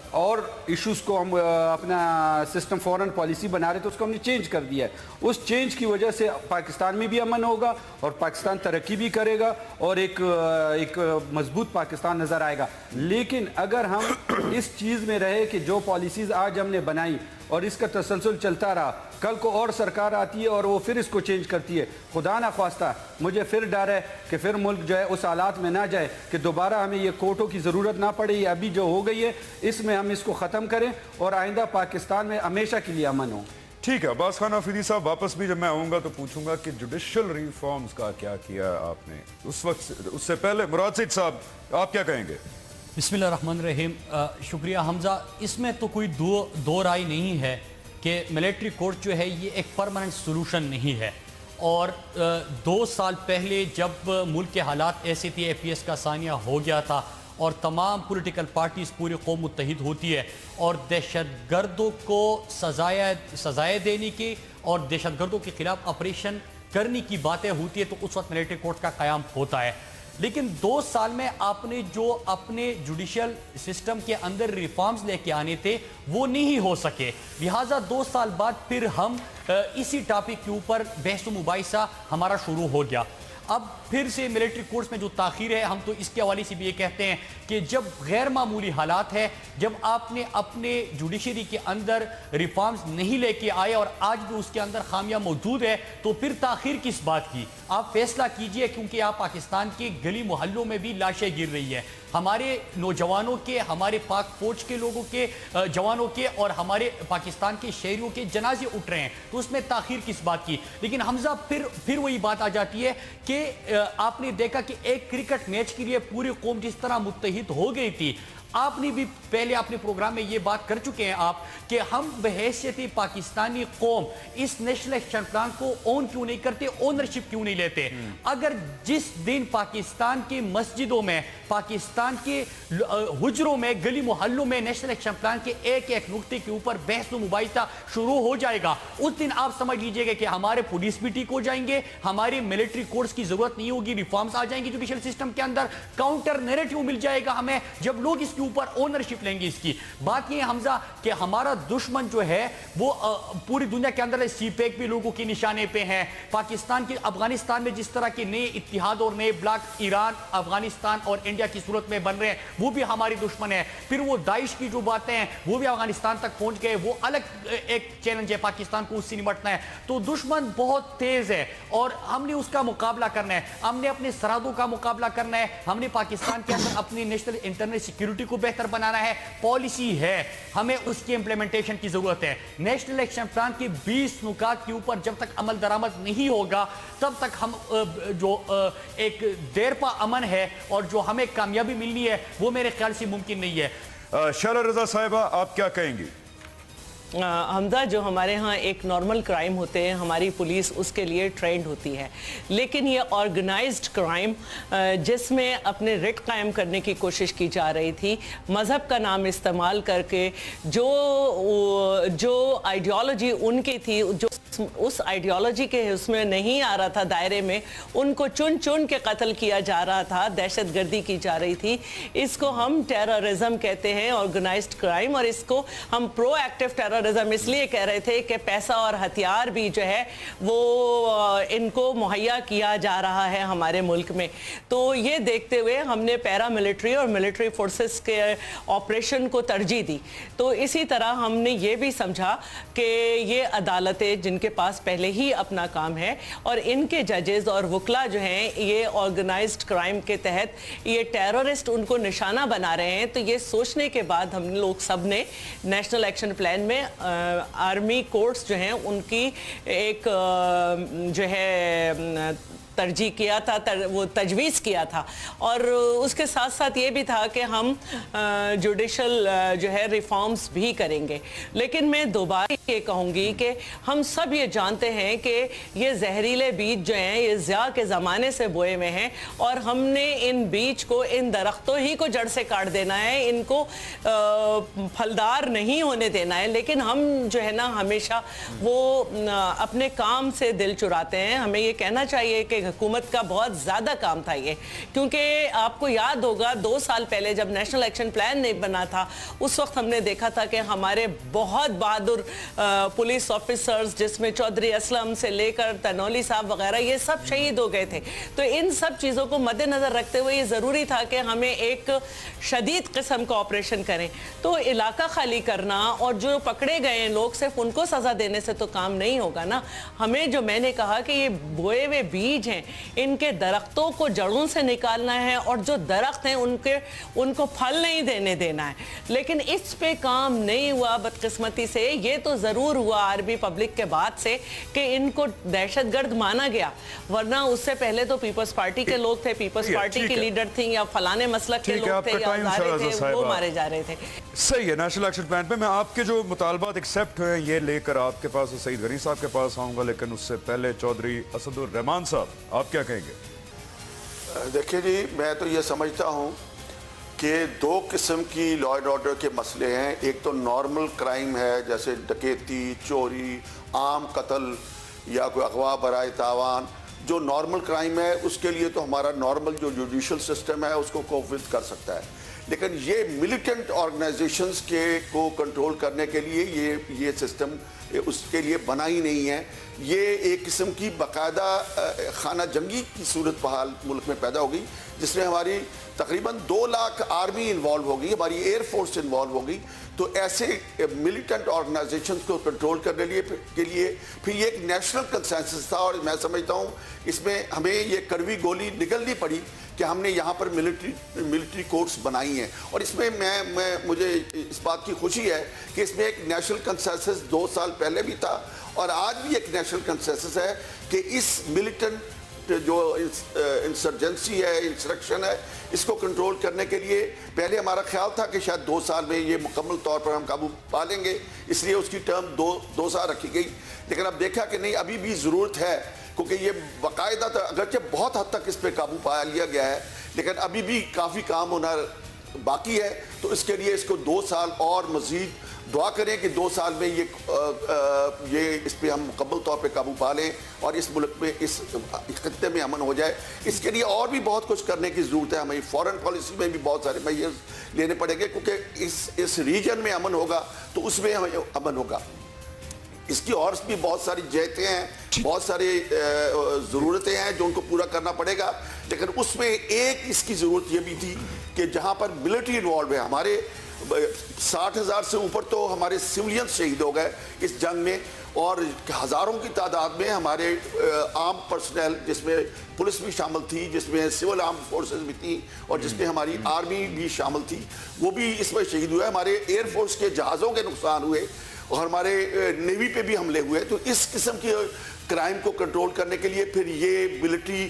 और इश्यूज़ को हम अपना सिस्टम फॉरेन पॉलिसी बना रहे थे, उसको हमने चेंज कर दिया है। उस चेंज की वजह से पाकिस्तान में भी अमन होगा और पाकिस्तान तरक्की भी करेगा और एक मजबूत पाकिस्तान नज़र आएगा। लेकिन अगर हम इस चीज़ में रहे कि जो पॉलिसीज़ आज हमने बनाई और इसका तसलसल चलता रहा, कल को और सरकार आती है और वो फिर इसको चेंज करती है, खुदा ना ख्वास्ता मुझे फिर डर है कि फिर मुल्क जो है उस हालात में ना जाए कि दोबारा हमें ये कोर्टों की ज़रूरत ना पड़े। ये अभी जो हो गई है इसमें हम इसको ख़त्म करें और आइंदा पाकिस्तान में हमेशा के लिए अमन हो। ठीक है, अब्बास खान अफरीदी साहब, वापस भी जब मैं आऊँगा तो पूछूंगा कि जुडिशल रिफॉर्म्स का क्या किया आपने उस वक्त, उससे पहले मुराद सईद साहब आप क्या कहेंगे? बिस्मिल्लाहिर्रहमानिर्रहीम। शुक्रिया हमजा। इसमें तो कोई दो राय नहीं है कि मिलिट्री कोर्ट जो है ये एक परमानेंट सोल्यूशन नहीं है। और 2 साल पहले जब मुल्क के हालात ऐसे थे, APS का सानिया हो गया था और तमाम पॉलिटिकल पार्टीज़ पूरी कौम मुत्तहिद होती है और दहशतगर्दों को सजाएँ देने की और दहशतगर्दों के ख़िलाफ़ ऑपरेशन करने की बातें होती है, तो उस वक्त मिलिट्री कोर्ट का क़याम होता है। लेकिन 2 साल में आपने जो अपने जुडिशियल सिस्टम के अंदर रिफॉर्म्स लेके आने थे वो नहीं हो सके, लिहाजा 2 साल बाद फिर हम इसी टॉपिक के ऊपर बहस मुबाहिसा हमारा शुरू हो गया। अब फिर से मिलिट्री कोर्ट्स में जो ताखीर है, हम तो इसके हवाले से भी ये कहते हैं कि जब गैर मामूली हालात है, जब आपने अपने जुडिशरी के अंदर रिफॉर्म्स नहीं लेके आए और आज भी उसके अंदर खामियां मौजूद है, तो फिर ताखीर किस बात की? आप फैसला कीजिए, क्योंकि आप पाकिस्तान के गली मोहल्लों में भी लाशें गिर रही है, हमारे नौजवानों के, हमारे पाक फौज के लोगों के, जवानों के और हमारे पाकिस्तान के शहरियों के जनाजे उठ रहे हैं, तो उसमें ताखीर किस बात की? लेकिन हमजा फिर वही बात आ जाती है कि आपने देखा कि एक क्रिकेट मैच के लिए पूरी कौम जिस तरह मुत्तहिद हो गई थी, आपने भी पहले अपने प्रोग्राम में ये बात कर चुके हैं आप कि हम बहैसियत पाकिस्तानी कौम इस नेशनल एक्शन प्लान को ओन क्यों नहीं करते, ओनरशिप क्यों नहीं लेते? अगर जिस दिन पाकिस्तान की मस्जिदों में, पाकिस्तान के हुजरों में, गली मोहल्लों में नेशनल एक्शन प्लान के एक एक नुक्ते के ऊपर बहस मुबाहिसा शुरू हो जाएगा, उस दिन आप समझ लीजिएगा कि हमारे पुलिस भी ठीक हो जाएंगे, हमारी मिलिट्री कोर्ट्स की जरूरत नहीं होगी, रिफॉर्म्स आ जाएंगी जुडिशियल सिस्टम के अंदर, काउंटर नैरेटिव मिल जाएगा हमें जब लोग इसके ऊपर ओनरशिप लेंगे। इसकी बात यह है हमजा कि हमारा दुश्मन जो है वो पूरी दुनिया के अंदर सीपेक भी लोगों के निशाने पे हैं, पाकिस्तान के अफगानिस्तान में जिस तरह के नए इत्तिहाद और नए ब्लॉक ईरान, अफगानिस्तान और इंडिया की सूरत में बन रहे हैं, वो भी हमारी दुश्मन है। फिर वो दाइश की जो बातें हैं वो भी अफगानिस्तान तक पहुंच गए, वो अलग एक चैलेंज है, पाकिस्तान को उससे निपटना है। तो दुश्मन बहुत तेज है और हमने उसका मुकाबला करना है, हमने अपने सरहदों का मुकाबला करना है, हमने पाकिस्तान के अंदर अपनी नेशनल इंटरनल सिक्योरिटी को बेहतर बनाना है। पॉलिसी है, हमें उसकी इंप्लीमेंटेशन की जरूरत है। नेशनल एक्शन प्लान के 20 नुकात के ऊपर जब तक अमल दरामद नहीं होगा तब तक हम जो एक देरपा अमन है और जो हमें कामयाबी मिलनी है वो मेरे ख्याल से मुमकिन नहीं है। शाला रजा साहिबा, आप क्या कहेंगी? हमजा, जो हमारे यहाँ एक नॉर्मल क्राइम होते हैं, हमारी पुलिस उसके लिए ट्रेंड होती है, लेकिन ये ऑर्गेनाइज्ड क्राइम जिसमें अपने रिट कायम करने की कोशिश की जा रही थी, मज़हब का नाम इस्तेमाल करके, जो आइडियोलॉजी उनकी थी, जो उस आइडियोलॉजी के उसमें नहीं आ रहा था दायरे में, उनको चुन चुन के कत्ल किया जा रहा था, दहशतगर्दी की जा रही थी। इसको हम टेररिज्म कहते हैं, ऑर्गेनाइज्ड क्राइम, और इसको हम प्रोएक्टिव टेररिज्म इसलिए कह रहे थे कि पैसा और हथियार भी जो है वो इनको मुहैया किया जा रहा है हमारे मुल्क में। तो ये देखते हुए हमने पैरा मिलिट्री और मिलिट्री फोर्सेस के ऑपरेशन को तरजीह दी। तो इसी तरह हमने ये भी समझा कि ये अदालतें जिनके पास पहले ही अपना काम है और इनके जजेस और वकला जो हैं ये ऑर्गेनाइज्ड क्राइम के तहत ये टेररिस्ट उनको निशाना बना रहे हैं। तो ये सोचने के बाद हम लोग सब ने नेशनल एक्शन प्लान में आर्मी कोर्ट्स जो हैं उनकी एक जो है तरजीह किया था, वो तजवीज़ किया था, और उसके साथ साथ ये भी था कि हम जुडिशल जो है रिफॉर्म्स भी करेंगे। लेकिन मैं दोबारा ये कहूँगी कि हम सब ये जानते हैं कि ये जहरीले बीज जो हैं ये ज़िया के ज़माने से बोए हुए हैं और हमने इन बीज को, इन दरख्तों ही को जड़ से काट देना है, इनको फलदार नहीं होने देना है। लेकिन हम जो है ना हमेशा वो अपने काम से दिल चुराते हैं। हमें ये कहना चाहिए कि हुकूमत का बहुत ज़्यादा काम था ये, क्योंकि आपको याद होगा 2 साल पहले जब नेशनल एक्शन प्लान नहीं बना था उस वक्त हमने देखा था कि हमारे बहुत बहादुर पुलिस ऑफिसर्स, जिसमें चौधरी असलम से लेकर तनौली साहब वगैरह, ये सब शहीद हो गए थे। तो इन सब चीज़ों को मद्देनज़र रखते हुए ये ज़रूरी था कि हमें एक शदीद किस्म का ऑपरेशन करें। तो इलाका खाली करना और जो पकड़े गए लोग सिर्फ उनको सज़ा देने से तो काम नहीं होगा ना। हमें, जो मैंने कहा कि ये बोए हुए बीज हैं, इनके दरख्तों को जड़ों से निकालना है और जो दरख्त हैं उनको फल नहीं देने देना है। लेकिन इस पे काम नहीं हुआ बदकिस्मती से। ये तो ज़रूर हुआ आरबी पब्लिक के बाद से कि इनको दहशतगर्द माना गया, वरना उससे पहले तो पीपल्स पार्टी के लोग थे, पीपल्स पार्टी की लीडर थी या फलाने मसलक के लोग थे या थे, वो मारे जा रहे थे। सही है। नेशनल एक्शन प्लान पे मैं आपके जो मुतालबात एक्सेप्ट हुए ये लेकर आपके पास सईद गनी साहब के पास आऊंगा, लेकिन उससे पहले चौधरी असदुर रहमान साहब, आप क्या कहेंगे? देखिए जी, मैं तो ये समझता हूँ कि 2 किस्म की लॉ एंड ऑर्डर के मसले हैं। एक तो नॉर्मल क्राइम है, जैसे डकैती, चोरी, आम कत्ल या कोई अगवा बराए तावान, जो नॉर्मल क्राइम है उसके लिए तो हमारा नॉर्मल जो जुडिशल सिस्टम है उसको कोप विद कर सकता है, लेकिन ये मिलिटेंट ऑर्गेनाइजेशंस को कंट्रोल करने के लिए ये सिस्टम उसके लिए बना ही नहीं है। ये एक किस्म की बाकायदा खाना जंगी की सूरत बहाल मुल्क में पैदा होगी, जिसमें हमारी तकरीबन 2 लाख आर्मी इन्वॉल्व होगी, हमारी एयरफोर्स इन्वॉल्व होगी। तो ऐसे मिलिटेंट ऑर्गेनाइजेशंस को कंट्रोल करने के लिए फिर ये एक नेशनल कंसेंसस था, और मैं समझता हूँ इसमें हमें ये कड़वी गोली निगलनी पड़ी कि हमने यहाँ पर मिलिट्री कोर्ट्स बनाई हैं। और इसमें मुझे इस बात की खुशी है कि इसमें एक नेशनल कंसेंसस 2 साल पहले भी था और आज भी एक नेशनल कंसेंसस है कि इस मिलिटेंट जो इंसर्जेंसी है, इंसरेक्शन है, इसको कंट्रोल करने के लिए पहले हमारा ख्याल था कि शायद 2 साल में ये मुकम्मल तौर पर हम काबू पा लेंगे, इसलिए उसकी टर्म 2 साल रखी गई। लेकिन अब देखा कि नहीं, अभी भी ज़रूरत है, क्योंकि ये बाकायदा तो अगरचे बहुत हद तक इस पर काबू पा लिया गया है, लेकिन अभी भी काफ़ी काम होना बाकी है। तो इसके लिए इसको 2 साल और मज़ीद दुआ करें कि 2 साल में ये इस पर हम मुकम्मल तौर पे काबू पा लें और इस मुल्क में इस खत्ते में अमन हो जाए। इसके लिए और भी बहुत कुछ करने की ज़रूरत है, हमें फॉरेन पॉलिसी में भी बहुत सारे मेजर्स लेने पड़ेंगे, क्योंकि इस रीजन में अमन होगा तो उसमें हमें अमन होगा। इसकी और भी बहुत सारी जहतें हैं, बहुत सारी ज़रूरतें हैं जो उनको पूरा करना पड़ेगा, लेकिन उसमें एक इसकी ज़रूरत ये भी थी कि जहाँ पर मिलिट्री इन्वॉल्व है, हमारे 60,000 से ऊपर तो हमारे सिविलियन शहीद हो गए इस जंग में, और हज़ारों की तादाद में हमारे आर्म पर्सनल, जिसमें पुलिस भी शामिल थी, जिसमें सिविल आर्म फोर्सेस भी थी और जिसमें हमारी आर्मी भी शामिल थी, वो भी इसमें शहीद हुए। हमारे एयरफोर्स के जहाज़ों के नुकसान हुए और हमारे नेवी पे भी हमले हुए। तो इस किस्म की क्राइम को कंट्रोल करने के लिए फिर ये मिलिट्री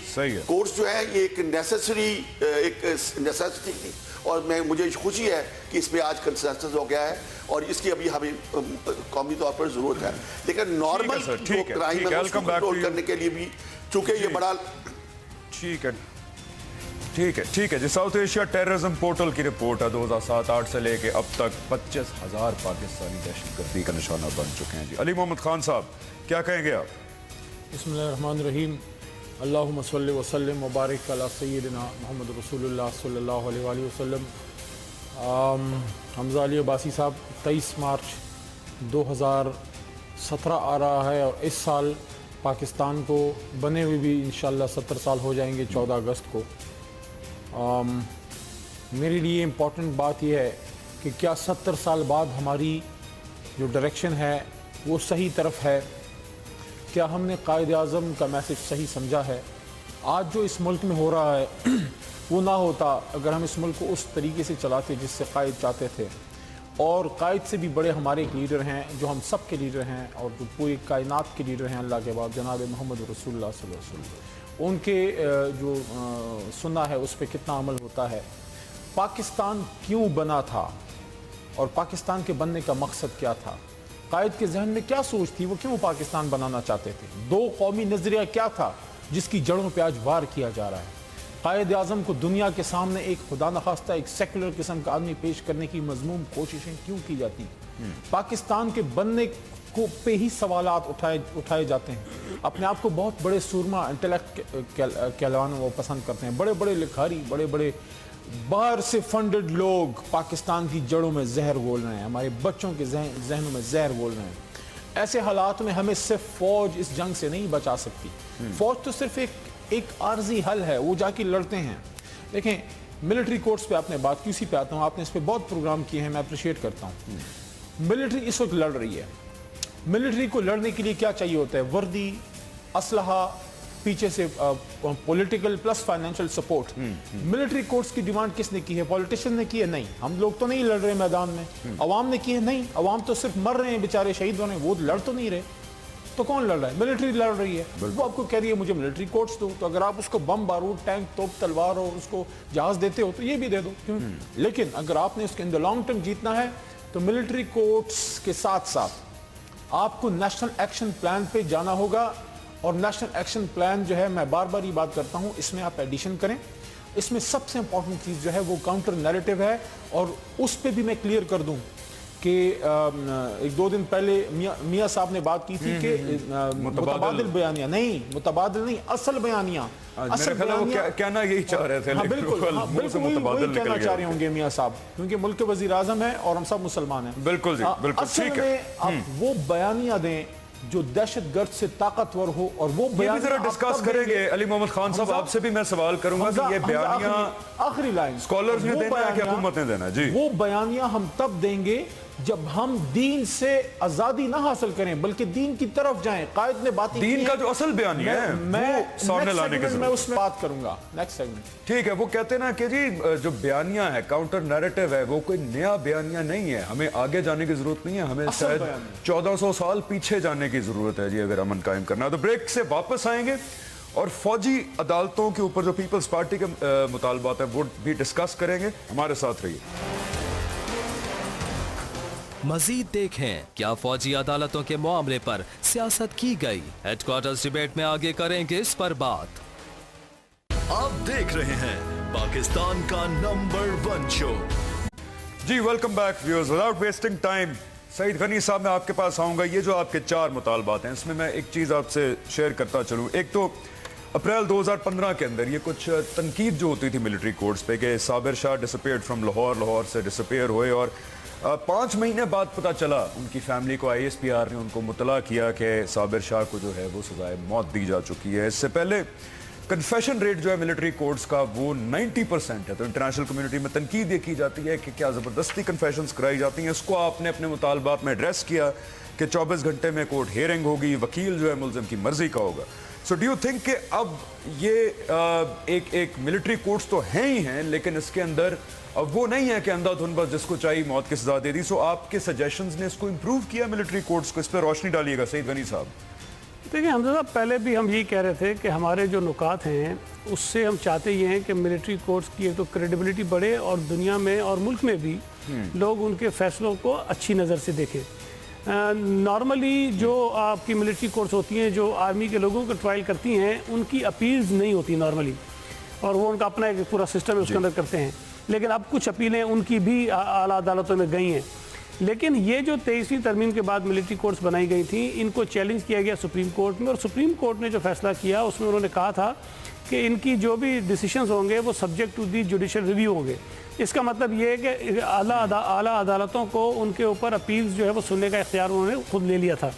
कोर्स जो है ये एक नेसेसिटी थी, और मुझे खुशी है कि इस पे आज कंसेंसस हो गया है और इसकी अभी हमें कौमी तौर पर जरूरत है। लेकिन नॉर्मल जो क्राइम है उसको कंट्रोल करने के लिए भी, चूंकि ये बड़ा ठीक है जी। साउथ एशिया टेररिज्म पोर्टल की रिपोर्ट है 2007-8 से लेके अब तक 25,000 पाकिस्तानी दहशतगर्दी का निशाना बन चुके हैं जी। अली मोहम्मद खान साहब क्या कहेंगे आप? बिस्मिल्लाहिर्रहमानिर्रहीम, अल्लाहुम्मा सल्लि व सल्लिम व बारिक अला सय्यिदिना मुहम्मद रसूलुल्लाह सल्लल्लाहु अलैहि वसल्लम। हमजा अली अब्बासी साहब, 23 मार्च 2017 आ रहा है और इस साल पाकिस्तान को बने हुए भी इंशाअल्लाह 70 साल हो जाएंगे 14 अगस्त को। मेरे लिए इम्पॉर्टेंट बात यह है कि क्या 70 साल बाद हमारी जो डायरेक्शन है वो सही तरफ है, क्या हमने कायद आज़म का मैसेज सही समझा है। आज जो इस मुल्क में हो रहा है वो ना होता अगर हम इस मुल्क को उस तरीके से चलाते जिससे कायद चाहते थे, और कायद से भी बड़े हमारे एक लीडर हैं जो हम सब के लीडर हैं और जो पूरी कायनात के लीडर हैं अल्लाह के बाद, जनाब मोहम्मद रसूलुल्लाह सल्लल्लाहु अलैहि वसल्लम। उनके जो सुन्ना है उस पर कितना अमल होता है। पाकिस्तान क्यों बना था और पाकिस्तान के बनने का मकसद क्या था, कायद के जहन में क्या सोच थी, वो क्यों पाकिस्तान बनाना चाहते थे, 2 कौमी नजरिया क्या था जिसकी जड़ों पे आज वार किया जा रहा है। कायद आज़म को दुनिया के सामने एक खुदा न खास्ता एक सेकुलर किस्म का आदमी पेश करने की मजमूम कोशिशें क्यों की जाती हैं। पाकिस्तान के बनने को पे ही सवालात उठाए जाते हैं। अपने आप को बहुत बड़े सूरमा इंटेलेक्ट कहलाना वो पसंद करते हैं, बड़े बड़े लिखारी, बड़े बड़े बाहर से फंडेड लोग पाकिस्तान की जड़ों में जहर घोल रहे हैं, हमारे बच्चों के जहनों में जहर घोल रहे हैं। ऐसे हालात में हमें सिर्फ फौज इस जंग से नहीं बचा सकती। फौज तो सिर्फ एक आर्जी हल है, वो जाके लड़ते हैं। देखें, मिलिट्री कोर्ट्स पे आपने बात की, उसी पे आता हूँ। आपने इस पे बहुत प्रोग्राम किए हैं, मैं अप्रिशिएट करता हूँ। मिलिट्री इस वक्त लड़ रही है। मिलिट्री को लड़ने के लिए क्या चाहिए होता है? वर्दी, असलहा, पीछे से political plus financial support. Military courts की डिमांड किसने की है? पॉलिटिशियन ने की है? नहीं। हम लोग तो नहीं लड़ रहे मैदान में। अवाम ने की है? नहीं। अवाम तो सिर्फ मर रहे हैं बेचारे, शहीद हो रहे हैं, वो लड़ तो नहीं रहे। तो कौन लड़ रहा है? मिलिट्री लड़ रही है। वो आपको कह रही है मुझे मिलिट्री कोर्ट्स दो, तो अगर आप उसको बम बारूद, टैंक, तोप, तलवार और उसको जहाज देते हो तो ये भी दे दो, क्यों? लेकिन अगर आपने उसके इन द लॉन्ग टर्म जीतना है तो मिलिट्री कोर्ट्स के साथ साथ आपको नेशनल एक्शन प्लान पे जाना होगा। और नेशनल एक्शन प्लान जो है, मैं बार बार ये बात करता हूँ, इसमें आप एडिशन करें। इसमें सबसे इंपॉर्टेंट चीज़ जो है वो काउंटर नैरेटिव है, और उस पर भी मैं क्लियर कर दूँ कि एक दो दिन पहले मियां साहब ने बात की थी कि मुतबादिल बयानियां नहीं, मुतबादिल नहीं, असल बयानियां, असल बयानियां क्या ना यही चाह रहे थे। हाँ, बिल्कुल वही कहना चाह रहे होंगे मियां साहब, क्योंकि मुल्क के वजीर आजम है और हम सब मुसलमान हैं। बिल्कुल जी, बिल्कुल ठीक है। आप वो बयानियां दें जो दहशतगर्द से ताकतवर हो, और वो बयान जरा डिस्कस करेंगे। अली मोहम्मद खान साहब, आपसे भी मैं सवाल करूंगा कि ये बयानियां आखिरी लाइन स्कॉलर्स ने देना है कि हुकूमत ने देना है? जी, वो बयानियां हम तब देंगे जब हम दीन से आजादी ना हासिल करें बल्कि दीन की तरफ जाएं। कायद ने बात की दीन का जो असल बयानियां है मैं सामने लाने के मैं उसमें बात करूंगा नेक्स्ट सेगमेंट। ठीक है। वो कहते हैं ना कि जी जो बयानियां है, काउंटर नैरेटिव है, वो कोई नया बयानियां नहीं है। हमें आगे जाने की जरूरत नहीं है, हमें शायद 1400 साल पीछे जाने की जरूरत है जी, अगर अमन कायम करना है। तो ब्रेक से वापस आएंगे और फौजी अदालतों के ऊपर जो पीपल्स पार्टी के मुतालबात है वो भी डिस्कस करेंगे। हमारे साथ रहिए। मजीद देखें क्या फौजी अदालतों के मामले पर सियासत की गई। हेडक्वार्टर्स डिबेट में आगे करेंगे इस पर बात। आप देख रहे हैं पाकिस्तान का नंबर 1 शो। जी, welcome back viewers. Without wasting time, Saeed Ghani sahab, मैं आपके पास आऊंगा। ये जो आपके 4 मुतालबात हैं, इसमें मैं एक चीज आपसे शेयर करता चलूं। एक तो अप्रैल 2015 के अंदर ये कुछ तनकीद जो होती थी मिलिट्री कोर्ट्स पे कि साबिर शाह डिसअपीयर्ड फ्रॉम लाहौर, लाहौर से डिसअपीयर हुए, और 5 महीने बाद पता चला उनकी फैमिली को, ISPR ने उनको मुतला किया कि साबिर शाह को जो है वो सजाए मौत दी जा चुकी है। इससे पहले कन्फेशन रेट जो है मिलिट्री कोर्ट्स का वो 90% है। तो इंटरनेशनल कम्युनिटी में तनकीद ये की जाती है कि क्या ज़बरदस्ती कन्फेशंस कराई जाती हैं। इसको आपने अपने मुतालबात में एड्रेस किया कि 24 घंटे में कोर्ट हियरिंग होगी, वकील जो है मुल्ज़िम की मर्जी का होगा। सो डू यू थिंक कि अब ये एक मिलिट्री कोर्ट्स तो हैं ही हैं, लेकिन इसके अंदर अब वो नहीं है कि अंधाधुन बस जिसको चाहिए मौत की सजा दे दी। सो आपके सजेशंस ने इसको इंप्रूव किया मिलिट्री कोर्ट्स को? इस पर रोशनी डालिएगा सईद गनी साहब। देखिए हमजा साहब, पहले भी हम यही कह रहे थे कि हमारे जो नुकात हैं उससे हम चाहते ये हैं कि मिलिट्री कोर्ट्स की एक तो क्रेडिबिलिटी बढ़े और दुनिया में और मुल्क में भी लोग उनके फैसलों को अच्छी नज़र से देखें। नॉर्मली जो आपकी मिलिट्री कोर्ट्स होती हैं जो आर्मी के लोगों को ट्रायल करती हैं, उनकी अपील्स नहीं होती नॉर्मली, और वो उनका अपना एक पूरा सिस्टम है उसके अंदर करते हैं। लेकिन अब कुछ अपीलें उनकी भी आला अदालतों में गई हैं। लेकिन ये जो 23वीं तरमीम के बाद मिलिट्री कोर्ट्स बनाई गई थी, इनको चैलेंज किया गया सुप्रीम कोर्ट में, और सुप्रीम कोर्ट ने जो फैसला किया उसमें उन्होंने कहा था कि इनकी जो भी डिसीशंस होंगे वो subject to the judicial review होंगे। इसका मतलब ये है कि आला अदालतों को उनके ऊपर अपील्स जो है वो सुनने का इख्तियार उन्होंने खुद ले लिया था,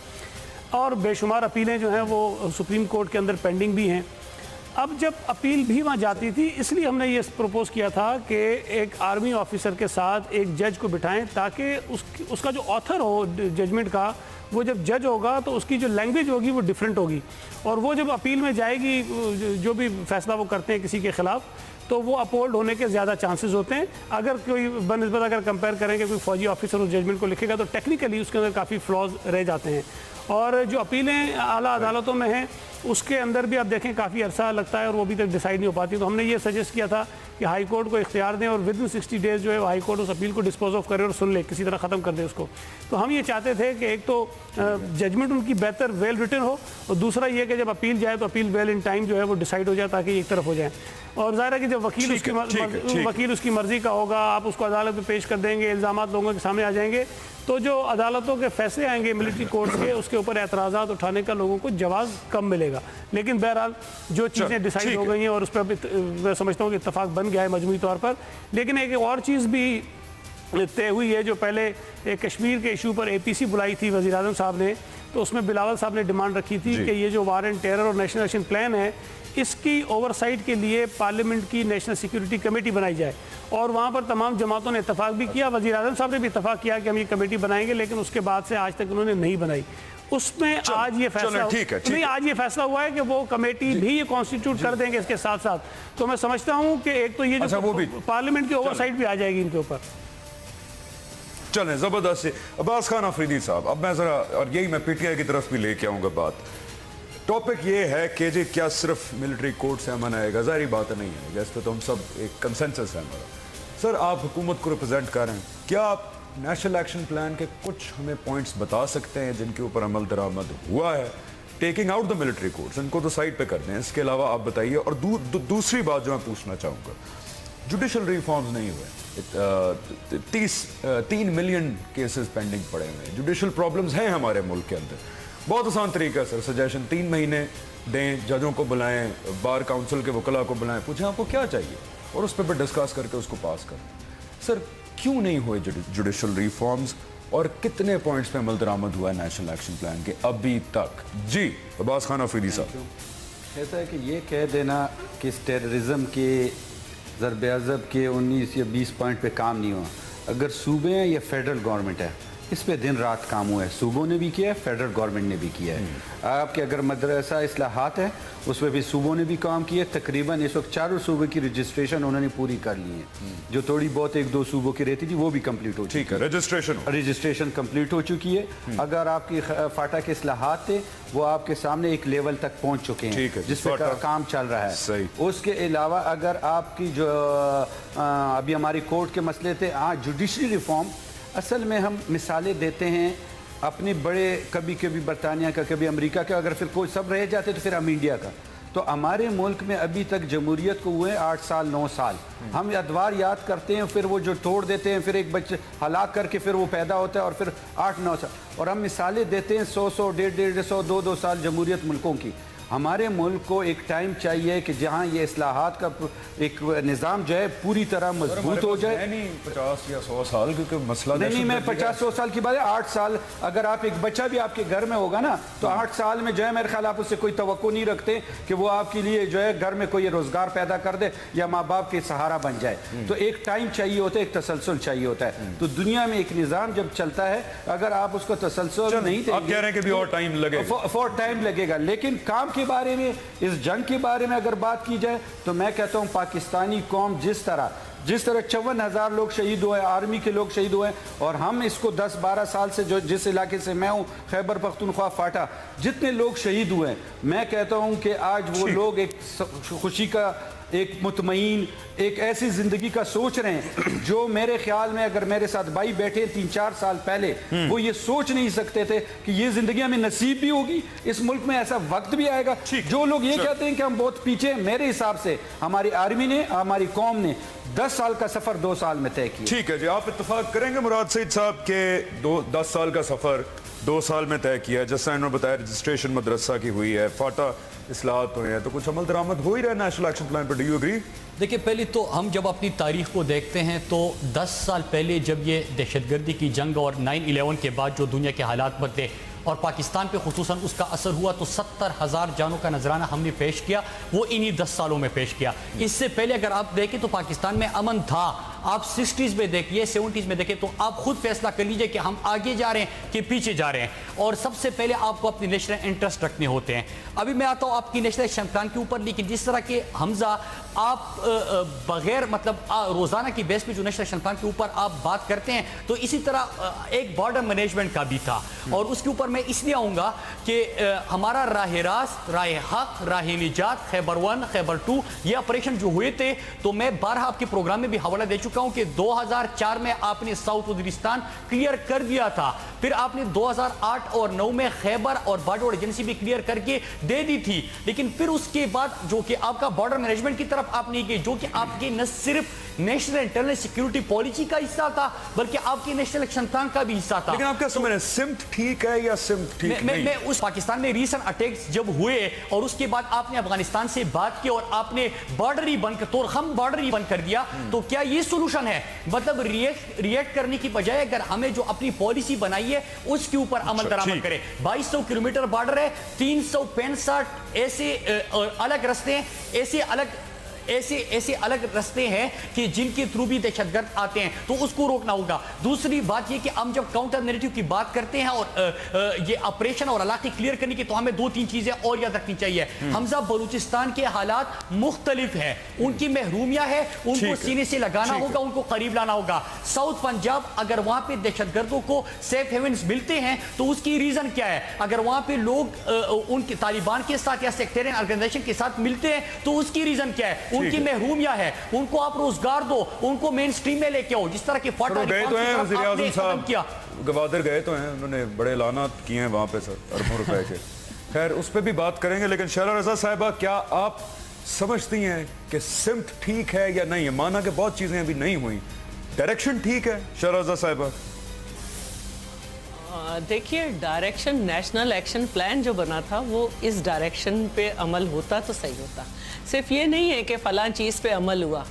और बेशुमार अपीलें जो हैं वो सुप्रीम कोर्ट के अंदर पेंडिंग भी हैं। अब जब अपील भी वहाँ जाती थी, इसलिए हमने ये प्रपोज़ किया था कि एक आर्मी ऑफिसर के साथ एक जज को बिठाएं, ताकि उसका जो ऑथर हो जजमेंट का, वो जब जज होगा तो उसकी जो लैंग्वेज होगी वो डिफरेंट होगी, और वो जब अपील में जाएगी, जो भी फैसला वो करते हैं किसी के ख़िलाफ़, तो वो अपोल्ड होने के ज़्यादा चांसेस होते हैं। अगर कोई बनस्बत अगर कंपेयर करेंगे कोई फौजी ऑफिसर उस जजमेंट को लिखेगा तो टेक्निकली उसके अंदर काफ़ी फ्लॉज रह जाते हैं। और जो अपीलें आला अदालतों में हैं उसके अंदर भी आप देखें काफ़ी अरसा लगता है और वो अभी तक डिसाइड नहीं हो पाती। तो हमने ये सजेस्ट किया था कि हाई कोर्ट को इख्तियार दें और विद इन 60 डेज़ जो है हाई कोर्ट उस अपील को डिस्पोज ऑफ करे और सुन ले, किसी तरह ख़त्म कर दे उसको। तो हम ये चाहते थे कि एक तो जजमेंट उनकी बेहतर वेल रिटन हो, और दूसरा ये कि जब अपील जाए तो अपील वेल इन टाइम जो है वो डिसाइड हो जाए, ताकि एक तरफ हो जाए। और ज़ाहिर है कि जब वकील उसकी मर्ज़ी का होगा, आप उसको अदालत में पेश कर देंगे, इल्ज़ामात लोगों के सामने आ जाएंगे, तो जो अदालतों के फैसले आएंगे मिलिट्री कोर्ट्स के, उसके ऊपर एतराज़ात उठाने का लोगों को जवाब कम मिलेगा। लेकिन बहरहाल जो चीज़ें डिसाइड हो गई हैं और उस पर मैं समझता हूँ कि इत्तेफाक बन गया है मजमूई तौर पर। लेकिन एक और चीज़ भी तय हुई है, जो पहले एक कश्मीर के इशू पर APC बुलाई थी वज़ीर आज़म साहब ने, तो उसमें बिलावल साहब ने डिमांड रखी थी कि ये जो वार एंड टेरर और नेशनल एक्शन प्लान है, इसकी ओवरसाइट के लिए पार्लियामेंट की नेशनल सिक्योरिटी कमेटी बनाई जाए। और वहाँ पर तमाम जमातों ने इत्तेफाक भी किया, वज़ीर आज़म साहब ने भी इत्तेफाक किया कि हम ये कमेटी बनाएंगे, लेकिन उसके बाद से आज तक उन्होंने नहीं बनाई। उसमें आज ये फैसला नहीं, आज ये फैसला हुआ है कि वो कमेटी भी ये कॉन्स्टिट्यूट कर देंगे इसके साथ साथ। तो मैं समझता हूँ कि एक तो ये जो पार्लियामेंट की ओवरसाइट भी आ जाएगी इनके ऊपर। चलें, जबरदस्त। अब्बास खान अफरीदी साहब, अब मैं जरा, और यही मैं PTI की तरफ भी लेके आऊँगा बात। टॉपिक ये है कि जी क्या सिर्फ मिलिट्री कोर्ट से अमन आएगा? ज़ाहिर बात नहीं है, इस पर तो हम सब एक कंसेंसस है हमारा। सर, आप हुकूमत को रिप्रेजेंट कर रहे हैं, क्या आप नेशनल एक्शन प्लान के कुछ हमें पॉइंट्स बता सकते हैं जिनके ऊपर अमल दरामद हुआ है? Taking out the military courts, इनको तो साइड पे कर दें, इसके अलावा आप बताइए। और दूसरी बात जो मैं पूछना चाहूँगा जुडिशल रिफॉर्म्स नहीं हुए, 3 मिलियन केसेस पेंडिंग पड़े हुए हैं, जुडिशल प्रॉब्लम्स हैं हमारे मुल्क के अंदर। बहुत आसान तरीका सर, सजेशन 3 महीने दें, जजों को बुलाएं, बार काउंसिल के वकला को बुलाएं, पूछें आपको क्या चाहिए और उस पर डिस्कस करके उसको पास करें। सर क्यों नहीं हुए जुडिशल रिफॉर्म्स और कितने पॉइंट्स पे अमल दरामद हुआ है नेशनल एक्शन प्लान के अभी तक? जी अब्बास खान अफरीदी साहब। ऐसा है कि ये कह देना कि इस टेररिज्म के ज़रब अज़ब के 19 या 20 पॉइंट पे काम नहीं हुआ, अगर सूबे हैं या फेडरल गवर्नमेंट है, इस पे दिन रात काम हुआ है। सूबों ने भी किया है, फेडरल गवर्नमेंट ने भी किया है। आपके अगर मदरसा इस्लाहात है उसमें भी सूबों ने भी काम किया है। तकरीबन इस वक्त 4 सूबे की रजिस्ट्रेशन उन्होंने पूरी कर ली है। जो थोड़ी बहुत 1-2 सूबों की रहती थी वो भी कंप्लीट हो चुकी है। रजिस्ट्रेशन कंप्लीट हो चुकी है। अगर आपकी फाटा के इस्लाहात थे वो आपके सामने एक लेवल तक पहुंच चुके हैं जिस पर काम चल रहा है। उसके अलावा अगर आपकी जो अभी हमारी कोर्ट के मसले थे, जुडिशरी रिफॉर्म, असल में हम मिसालें देते हैं अपने बड़े, कभी कभी बरतानिया का, कभी अमेरिका का, अगर फिर कोई सब रह जाते तो फिर हम इंडिया का। तो हमारे मुल्क में अभी तक जमहूरियत को हुए 8 साल 9 साल। हम अदवार याद करते हैं, फिर वो जो तोड़ देते हैं, फिर एक बच्चे हलाक करके फिर वो पैदा होता है और फिर 8-9 साल, और हम मिसालें देते हैं 100-100, 150-150, 2-2 साल जमहूरियत मुल्कों की। हमारे मुल्क को एक टाइम चाहिए कि जहाँ ये इस्लाहात का एक निज़ाम जो है पूरी तरह मजबूत हो जाए। नहीं 50 या 100 साल, क्योंकि मसला नहीं, मैं 50-100 साल की बात है। 8 साल अगर आप एक बच्चा भी आपके घर में होगा ना, तो 8 साल में जो है मेरे ख्याल आप उससे कोई तवक्को नहीं रखते कि वो आपके लिए जो है घर में कोई रोजगार पैदा कर दे या माँ बाप के सहारा बन जाए। तो एक टाइम चाहिए होता है, एक तसलसल चाहिए होता है। तो दुनिया में एक निज़ाम जब चलता है, अगर आप उसको तसलसल नहीं देंगे, आप कह रहे हैं कि भी और टाइम लगेगा, फॉर टाइम लगेगा। लेकिन काम के बारे में, इस जंग के बारे में अगर बात की जाए तो मैं कहता हूं पाकिस्तानी कौम जिस तरह 54,000 लोग शहीद हुए, आर्मी के लोग शहीद हुए, और हम इसको 10-12 साल से जो जिस इलाके से मैं हूं, खैबर पख्तूनख्वा फाटा, जितने लोग शहीद हुए, मैं कहता हूं कि आज वो लोग एक खुशी का, एक मुतमईन, एक ऐसी जिंदगी का सोच रहे हैं जो मेरे ख्याल में अगर मेरे साथ भाई बैठे 3-4 साल पहले, वो ये सोच नहीं सकते थे कि ये जिंदगी हमें नसीब भी होगी, इस मुल्क में ऐसा वक्त भी आएगा। जो लोग ये कहते हैं कि हम बहुत पीछे, मेरे हिसाब से हमारी आर्मी ने, हमारी कौम ने 10 साल का सफर 2 साल में तय किया। ठीक है जी, आप इत्तेफाक करेंगे मुराद सईद साहब के 10 साल का सफर 2 साल में तय किया। जैसा इन्होंने बताया रजिस्ट्रेशन मदरसा की हुई है, फाटा इस्लाहात हुए हैं, तो कुछ अमल दरामद हो ही रहा है नेशनल एक्शन प्लान पर। Do you agree? देखिए, पहले तो हम जब अपनी तारीख को देखते हैं तो 10 साल पहले जब ये दहशतगर्दी की जंग और 9/11 के बाद जो दुनिया के हालात बदले और पाकिस्तान पे खुसूसन उसका असर हुआ, तो 70,000 जानों का नजराना हमने पेश किया, वो इन्हीं 10 सालों में पेश किया। इससे पहले अगर आप देखें तो पाकिस्तान में अमन था। आप 60s में देखिए, 70s में देखें, तो आप खुद फैसला कर लीजिए कि हम आगे जा रहे हैं कि पीछे जा रहे हैं। और सबसे पहले आपको अपने नेशनल इंटरेस्ट रखने होते हैं। अभी मैं आता हूँ आपकी नेशनल एक्शन प्लान के ऊपर, लेकिन जिस तरह के हमजा आप बगैर मतलब रोजाना की बेस पे जो नेशनल एक्शन प्लान के ऊपर आप बात करते हैं, तो इसी तरह एक बॉर्डर मैनेजमेंट का भी था। और उसके ऊपर मैं इसलिए आऊंगा कि हमारा राह रास्त, राह हक, राह निजात, खैबर 1, खैबर 2 ये ऑपरेशन जो हुए थे, तो मैं 12 आपके प्रोग्राम में भी हवाला दे चुका हूं कि 2004 में आपने साउथ वजीरिस्तान क्लियर कर दिया था, फिर आपने 2008 और 9 में खैबर और बॉर्डर एजेंसी भी क्लियर करके दे दी थी। लेकिन फिर उसके बाद जो कि आपका बॉर्डर मैनेजमेंट की तरफ आप नहीं गए, जो कि आपके न सिर्फ नेशनल इंटरनल सिक्योरिटी पॉलिसी का हिस्सा था बल्कि आपके नेशनल एक्शन प्लान का भी हिस्सा था। लेकिन आप क्या समझ रहे हैं, सिम्ट ठीक है या सिम्ट ठीक नहीं? मैं उस पाकिस्तान में रीसेंट अटैक्स जब हुए और उसके बाद आपने अफगानिस्तान से बात की और आपने बॉर्डर ही बंद कर, तो हम बॉर्डर ही बंद कर दिया, तो क्या ये सोल्यूशन है? मतलब रिएक्ट करने की बजाय अगर हमें जो अपनी पॉलिसी बनाई है उसके ऊपर अमल दरामद करें। 2200 किलोमीटर बॉर्डर है, 365 ऐसे अलग रास्ते हैं, ऐसे अलग रास्ते हैं कि जिनके थ्रू भी दहशतगर्द आते हैं, तो उसको रोकना होगा। दूसरी बात ये कि हम जब काउंटर नैरेटिव की बात करते हैं और ये ऑपरेशन और इलाके क्लियर करने की, तो हमें 2-3 चीजें और याद रखनी चाहिए। हमजा बलूचिस्तान के हालात मुख्तलिफ हैं, उनकी महरूमिया है, उनको सीने से लगाना होगा, उनको करीब लाना होगा। साउथ पंजाब, अगर वहां पे दहशतगर्दों को सेफ हेवन्स मिलते हैं तो उसकी रीजन क्या है? अगर वहां पे लोग उनके तालिबान के साथ या सेक्टेरियन ऑर्गेनाइजेशन के साथ मिलते हैं तो उसकी रीजन क्या है? उनकी महरूमिया है, उनको आप रोजगार दो, उनको मेन स्ट्रीम में लेके आओ, जिस तरह के फाटा गए तो हैं वज़ीर आज़म साहब किया, गवादर गए तो हैं, उन्होंने बड़े ऐलानात किए हैं वहां पे सर, अरबों रुपए के। खैर उस पर भी बात करेंगे, लेकिन शहला रजा साहिबा, क्या आप समझती हैं कि सिमत ठीक है या नहीं है? माना कि बहुत चीजें अभी नहीं हुई, डायरेक्शन ठीक है शहराजा साहिबा? देखिए, डायरेक्शन नेशनल एक्शन प्लान जो बना था वो इस डायरेक्शन पे अमल होता तो सही होता। सिर्फ ये नहीं है कि फ़लाँ चीज़ पे अमल हुआ।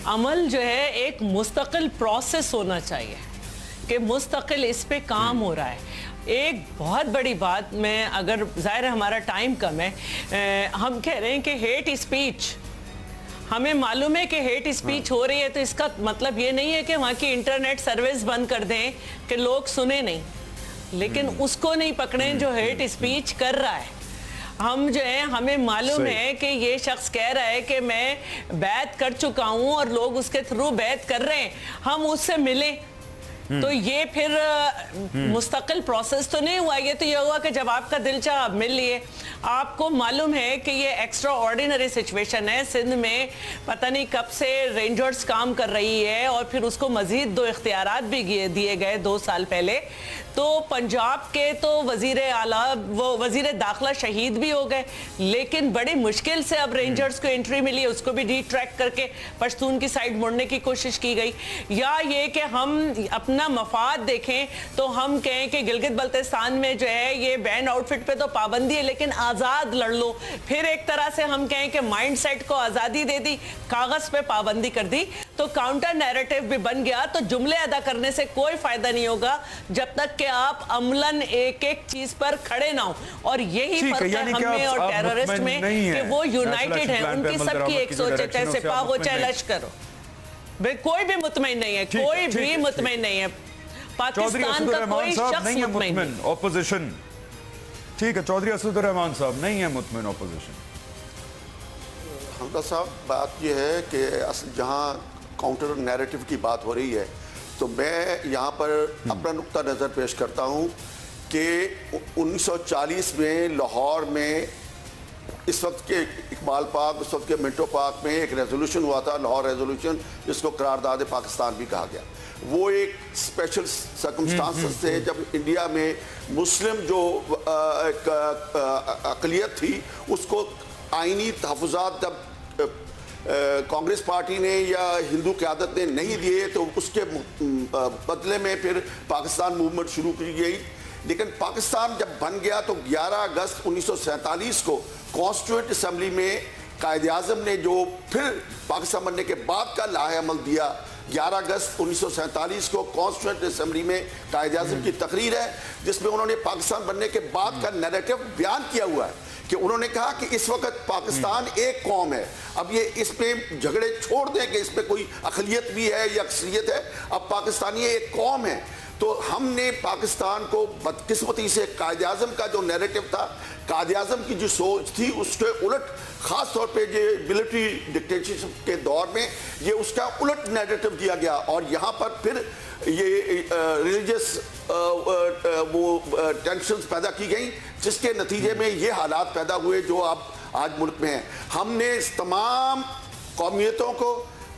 अमल जो है एक मुस्तकिल प्रोसेस होना चाहिए कि मुस्तकिल इस पे काम हो रहा है। एक बहुत बड़ी बात, मैं अगर ज़ाहिर हमारा टाइम कम है, हम कह रहे हैं कि हेट स्पीच, हमें मालूम है कि हेट स्पीच हो रही है, तो इसका मतलब ये नहीं है कि वहाँ की इंटरनेट सर्विस बंद कर दें कि लोग सुने नहीं, लेकिन उसको नहीं पकड़ें जो हेट स्पीच कर रहा है। हम जो है, हमें मालूम है कि ये शख्स कह रहा है कि मैं बैत कर चुका हूं और लोग उसके थ्रू बैत कर रहे हैं, हम उससे मिले, तो ये फिर मुस्तकिल प्रोसेस तो नहीं हुआ। ये तो ये हुआ कि जब आपका दिल चाहा आप मिल लिए। आपको मालूम है कि ये एक्स्ट्रा ऑर्डिनरी सिचुएशन है। सिंध में पता नहीं कब से रेंजर्स काम कर रही है और फिर उसको मजीद 2 इख्तियारात भी दिए गए 2 साल पहले। तो पंजाब के तो वजीर आला, वो वजीर दाखिला शहीद भी हो गए, लेकिन बड़ी मुश्किल से अब रेंजर्स को एंट्री मिली, उसको भी डिट्रैक्ट करके पश्तून की साइड मुड़ने की कोशिश की गई। या ये कि हम अपना मफाद देखें तो हम कहें कि गिलगित बल्तिस्तान में जो है ये बैंड आउटफिट पे तो पाबंदी है, लेकिन आज़ाद लड़ लो। फिर एक तरह से हम कहें कि माइंड सेट को आज़ादी दे दी, कागज़ पे पाबंदी कर दी, तो काउंटर नैरेटिव भी बन गया। तो जुमले अदा करने से कोई फायदा नहीं होगा जब तक कि आप अमलन एक एक चीज पर खड़े ना हो। और यही फर्क है हमें और टेररिस्ट में कि वो यूनाइटेड है, उनकी सबकी एक सोच है, चाहे सिपा हो चाहे लश्कर हो। कोई भी मुतमईन नहीं है, कोई भी मुतमईन नहीं है। पाकिस्तान का कोई शख्स मुतमईन नहीं। ऑपोजिशन ठीक है, चौधरी असदुर्रहमान साहब नहीं है मुतमईन ऑपोजिशन। हमदा साहब, बात यह है कि असल जहां काउंटर नैरेटिव की बात हो रही है, तो मैं यहाँ पर अपना नुक्ता नज़र पेश करता हूँ कि 1940 में लाहौर में इस वक्त के इकबाल पार्क, उस वक्त के मिंटो पार्क में एक रेजोल्यूशन हुआ था, लाहौर रेजोल्यूशन, जिसको करारदाद पाकिस्तान भी कहा गया। वो एक स्पेशल सर्कमस्टांसेस थे जब इंडिया में मुस्लिम जो अक़लियत थी उसको आइनी तहफ़्फ़ुज़ात जब कांग्रेस पार्टी ने या हिंदू क़यादत ने नहीं दिए, तो उसके बदले में फिर पाकिस्तान मूवमेंट शुरू की गई। लेकिन पाकिस्तान जब बन गया तो 11 अगस्त 1947 को कॉन्स्टिट्यूएंट असम्बली में कायद-ए-आज़म ने जो फिर पाकिस्तान बनने के बाद का लाहे-अमल दिया, 11 अगस्त 1947 को कॉन्स्टिट्यूएंट असम्बली में कायद-ए-आज़म की तकरीर है, जिसमें उन्होंने पाकिस्तान बनने के बाद का नैरेटिव बयान किया हुआ है कि उन्होंने कहा कि इस वक्त पाकिस्तान एक कौम है। अब ये इसमें झगड़े छोड़ दें कि इसमें कोई अक़लियत भी है या अक्सरियत है, अब पाकिस्तानी एक कौम है। तो हमने पाकिस्तान को बदकिस्मती से कायद-ए-आज़म का जो नैरेटिव था, कायद-ए-आज़म की जो सोच थी, उसके उलट ख़ास तौर पे जो मिलिट्री डिक्टेटरशिप के दौर में ये उसका उलट नैरेटिव दिया गया। और यहाँ पर फिर ये रिलीजियस वो टेंशन्स पैदा की गई, जिसके नतीजे में ये हालात पैदा हुए जो अब आज मुल्क में हैं। हमने तमाम कौमियतों को,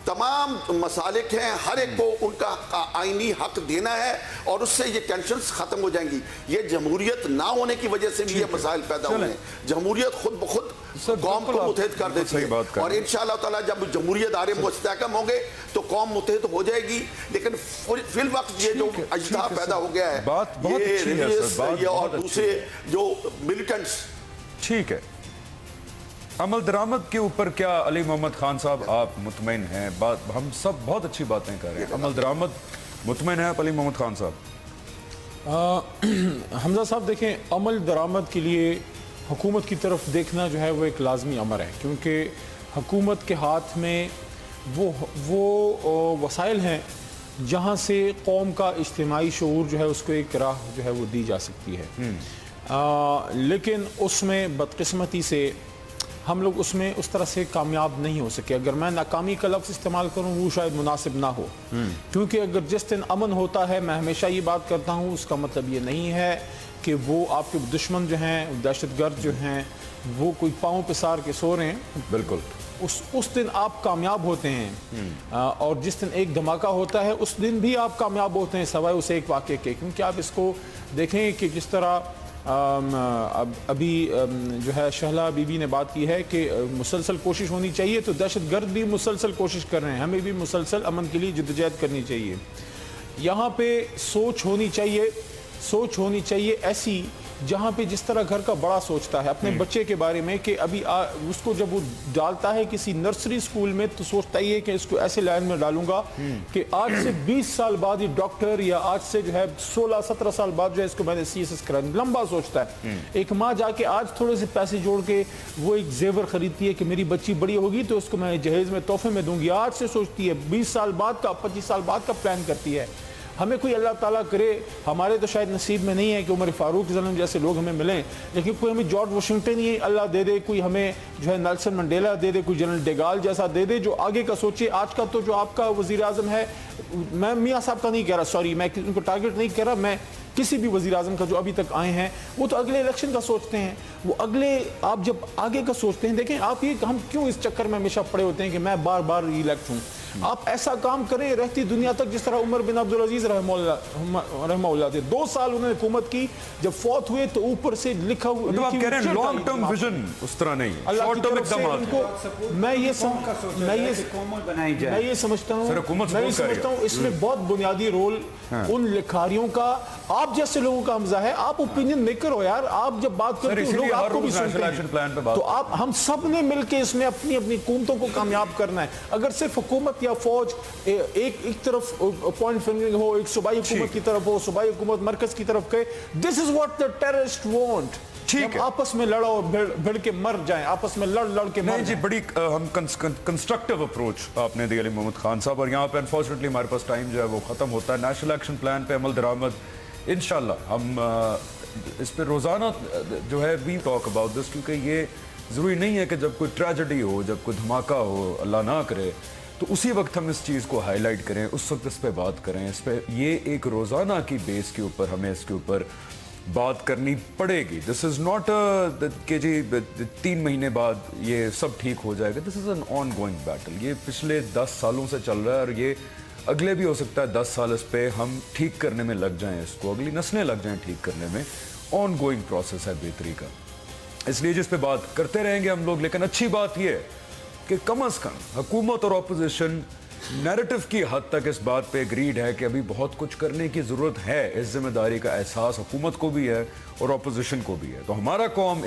तमाम मसालिक हैं, हर एक को उनका आईनी हक देना है और उससे ये टेंशन्स खत्म हो जाएंगी। ये जमहूरियत ना होने की वजह से भी ये मसाइल पैदा हुए हैं। जमहूरियत खुद ब खुद कौम को मुतहद कर देती है और इंशाअल्लाह ताला जब जमहूरी इदारे मुस्तहकम होंगे तो कौम मुतहद हो जाएगी। लेकिन फिल वक्त ये जो अजदा पैदा हो गया है, ये रिलीजियस और दूसरे जो मिलिटेंट्स, ठीक है। अमल दरामद के ऊपर क्या अली मोहम्मद खान साहब आप मुतमईन हैं? बात हम सब बहुत अच्छी बातें कर रहे हैं, अमल दरामद मुतमईन है आप अली मोहम्मद खान साहब? हमजा साहब देखें, अमल दरामद के लिए हुकूमत की तरफ देखना जो है वो एक लाजमी अमर है, क्योंकि हुकूमत के हाथ में वो वसाइल हैं जहाँ से कौम का इज्तिमाई शऊर जो है उसको एक राह जो है वो दी जा सकती है। लेकिन उसमें बदकिस्मती से हम लोग उसमें उस तरह से कामयाब नहीं हो सके। अगर मैं नाकामी का लफ्ज़ इस्तेमाल करूँ वो शायद मुनासिब ना हो, क्योंकि अगर जिस दिन अमन होता है, मैं हमेशा ये बात करता हूँ, उसका मतलब ये नहीं है कि वो आपके दुश्मन जो हैं, दहशतगर्द जो हैं, वो कोई पाँव पे सार के सो रहे हैं। बिल्कुल उस दिन आप कामयाब होते हैं और जिस दिन एक धमाका होता है उस दिन भी आप कामयाब होते हैं, सवाए उस एक वाक़े के। क्योंकि आप इसको देखें कि जिस तरह अभी जो है शहला बीबी ने बात की है कि मुसलसल कोशिश होनी चाहिए, तो दहशतगर्द भी मुसलसल कोशिश कर रहे हैं, हमें भी मुसलसल अमन के लिए जद्दोजहद करनी चाहिए। यहाँ पे सोच होनी चाहिए ऐसी जहाँ पे जिस तरह घर का बड़ा सोचता है अपने बच्चे के बारे में कि अभी उसको जब वो डालता है किसी नर्सरी स्कूल में तो सोचता ही है कि इसको ऐसे लाइन में डालूंगा कि आज से 20 साल बाद ये डॉक्टर, या आज से जो है 16-17 साल बाद जो है इसको मैंने CSS करा, लंबा सोचता है। एक माँ जाके आज थोड़े से पैसे जोड़ के वो एक जेवर खरीदती है कि मेरी बच्ची बड़ी होगी तो उसको मैं जहेज में तोहफे में दूंगी, आज से सोचती है। 20 साल बाद का, 25 साल बाद का प्लान करती है। हमें कोई अल्लाह ताला करे, हमारे तो शायद नसीब में नहीं है कि उमर फारूक ज़ल्लम जैसे लोग हमें मिलें, लेकिन कोई हमें जॉर्ज वाशिंगटन ही अल्लाह दे दे, कोई हमें जो है नेल्सन मंडेला दे दे, कोई जनरल डेगाल जैसा दे दे जो आगे का सोचे। आज का तो जो आपका वज़ीर आज़म है, मैं मियाँ साहब का नहीं कह रहा, सॉरी, मैं उनको टारगेट नहीं कह रहा, मैं किसी भी वज़ीर आज़म का जो अभी तक आए हैं वो तो अगले इलेक्शन का सोचते हैं। वो अगले, आप जब आगे का सोचते हैं, देखें आप ये हम क्यों इस चक्कर में हमेशा पड़े होते हैं कि मैं बार बार इलेक्ट हूँ। आप ऐसा काम करें रहती दुनिया तक जिस तरह उमर बिन अब्दुल अजीज रहमहुल्लाह थे, 2 साल उन्होंने हुकूमत की, जब फौत हुए तो ऊपर से लिखा हुआ, मतलब आप कह रहे हैं लॉन्ग टर्म विजन उस तरह नहीं, शॉर्ट टर्म एकदम। मैं ये समझता हूँ इसमें बहुत बुनियादी रोल उन लिखारियों का, आप जैसे लोगों का हमजा है। आप ओपिनियन मेकर हो यार, आप जब बात करते हो लोग आपको भी सुनते हैं, तो आप हम सब ने मिलकर इसमें अपनी अपनी हुकूमतों को कामयाब करना है। अगर सिर्फ हुकूमत या फौज एक तरफ पॉइंट फिंगरिंग हो, एक सूबाई हुकूमत की तरफ हो, सूबाई हुकूमत मरकज की तरफ कहे, this is what the terrorist want. ठीक है, आपस में लड़ो और भिड़ के मर जाएं, आपस में लड़ के मर जी। बड़ी हम कंस्ट्रक्टिव अप्रोच आपने दी अली मोहम्मद खान साहब, और यहाँ पे अनफॉर्चुनेटली हमारे पास टाइम जो है वो खत्म होता है। नेशनल एक्शन प्लान पे अमल दरामद इंशाल्लाह हम इस पे रोजाना जो है वी टॉक अबाउट दिस, क्योंकि ये जरूरी नहीं है कि जब कोई ट्रेजेडी हो, जब कोई धमाका हो, अल्लाह ना करे, तो उसी वक्त हम इस चीज़ को हाईलाइट करें, उस वक्त इस पर बात करें। इस पर ये एक रोज़ाना की बेस के ऊपर हमें इसके ऊपर बात करनी पड़ेगी। दिस इज़ नॉट कि जी 3 महीने बाद ये सब ठीक हो जाएगा। This is an on going battle. ये पिछले 10 सालों से चल रहा है और ये अगले भी हो सकता है 10 साल इस पर हम ठीक करने में लग जाएं, इसको अगली नस्लें लग जाएं ठीक करने में। ऑन गोइंग प्रोसेस है बेहतरी का, इसलिए जिस पे बात करते रहेंगे हम लोग। लेकिन अच्छी बात यह है कि कम से कम हुकूमत और अपोजिशन नैरेटिव की हद तक इस बात पे एग्रीड है कि अभी बहुत कुछ करने की ज़रूरत है। इस जिम्मेदारी का एहसास हुकूमत को भी है और अपोजिशन को भी है। तो हमारा कौम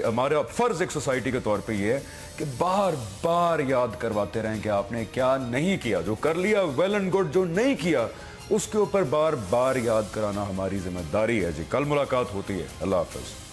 हमारा फ़र्ज़ एक सोसाइटी के तौर पे ये है कि बार बार याद करवाते रहें कि आपने क्या नहीं किया, जो कर लिया वेल एंड गुड, जो नहीं किया उसके ऊपर बार बार याद कराना हमारी जिम्मेदारी है। जी, कल मुलाकात होती है। अल्लाह हाफ़िज़।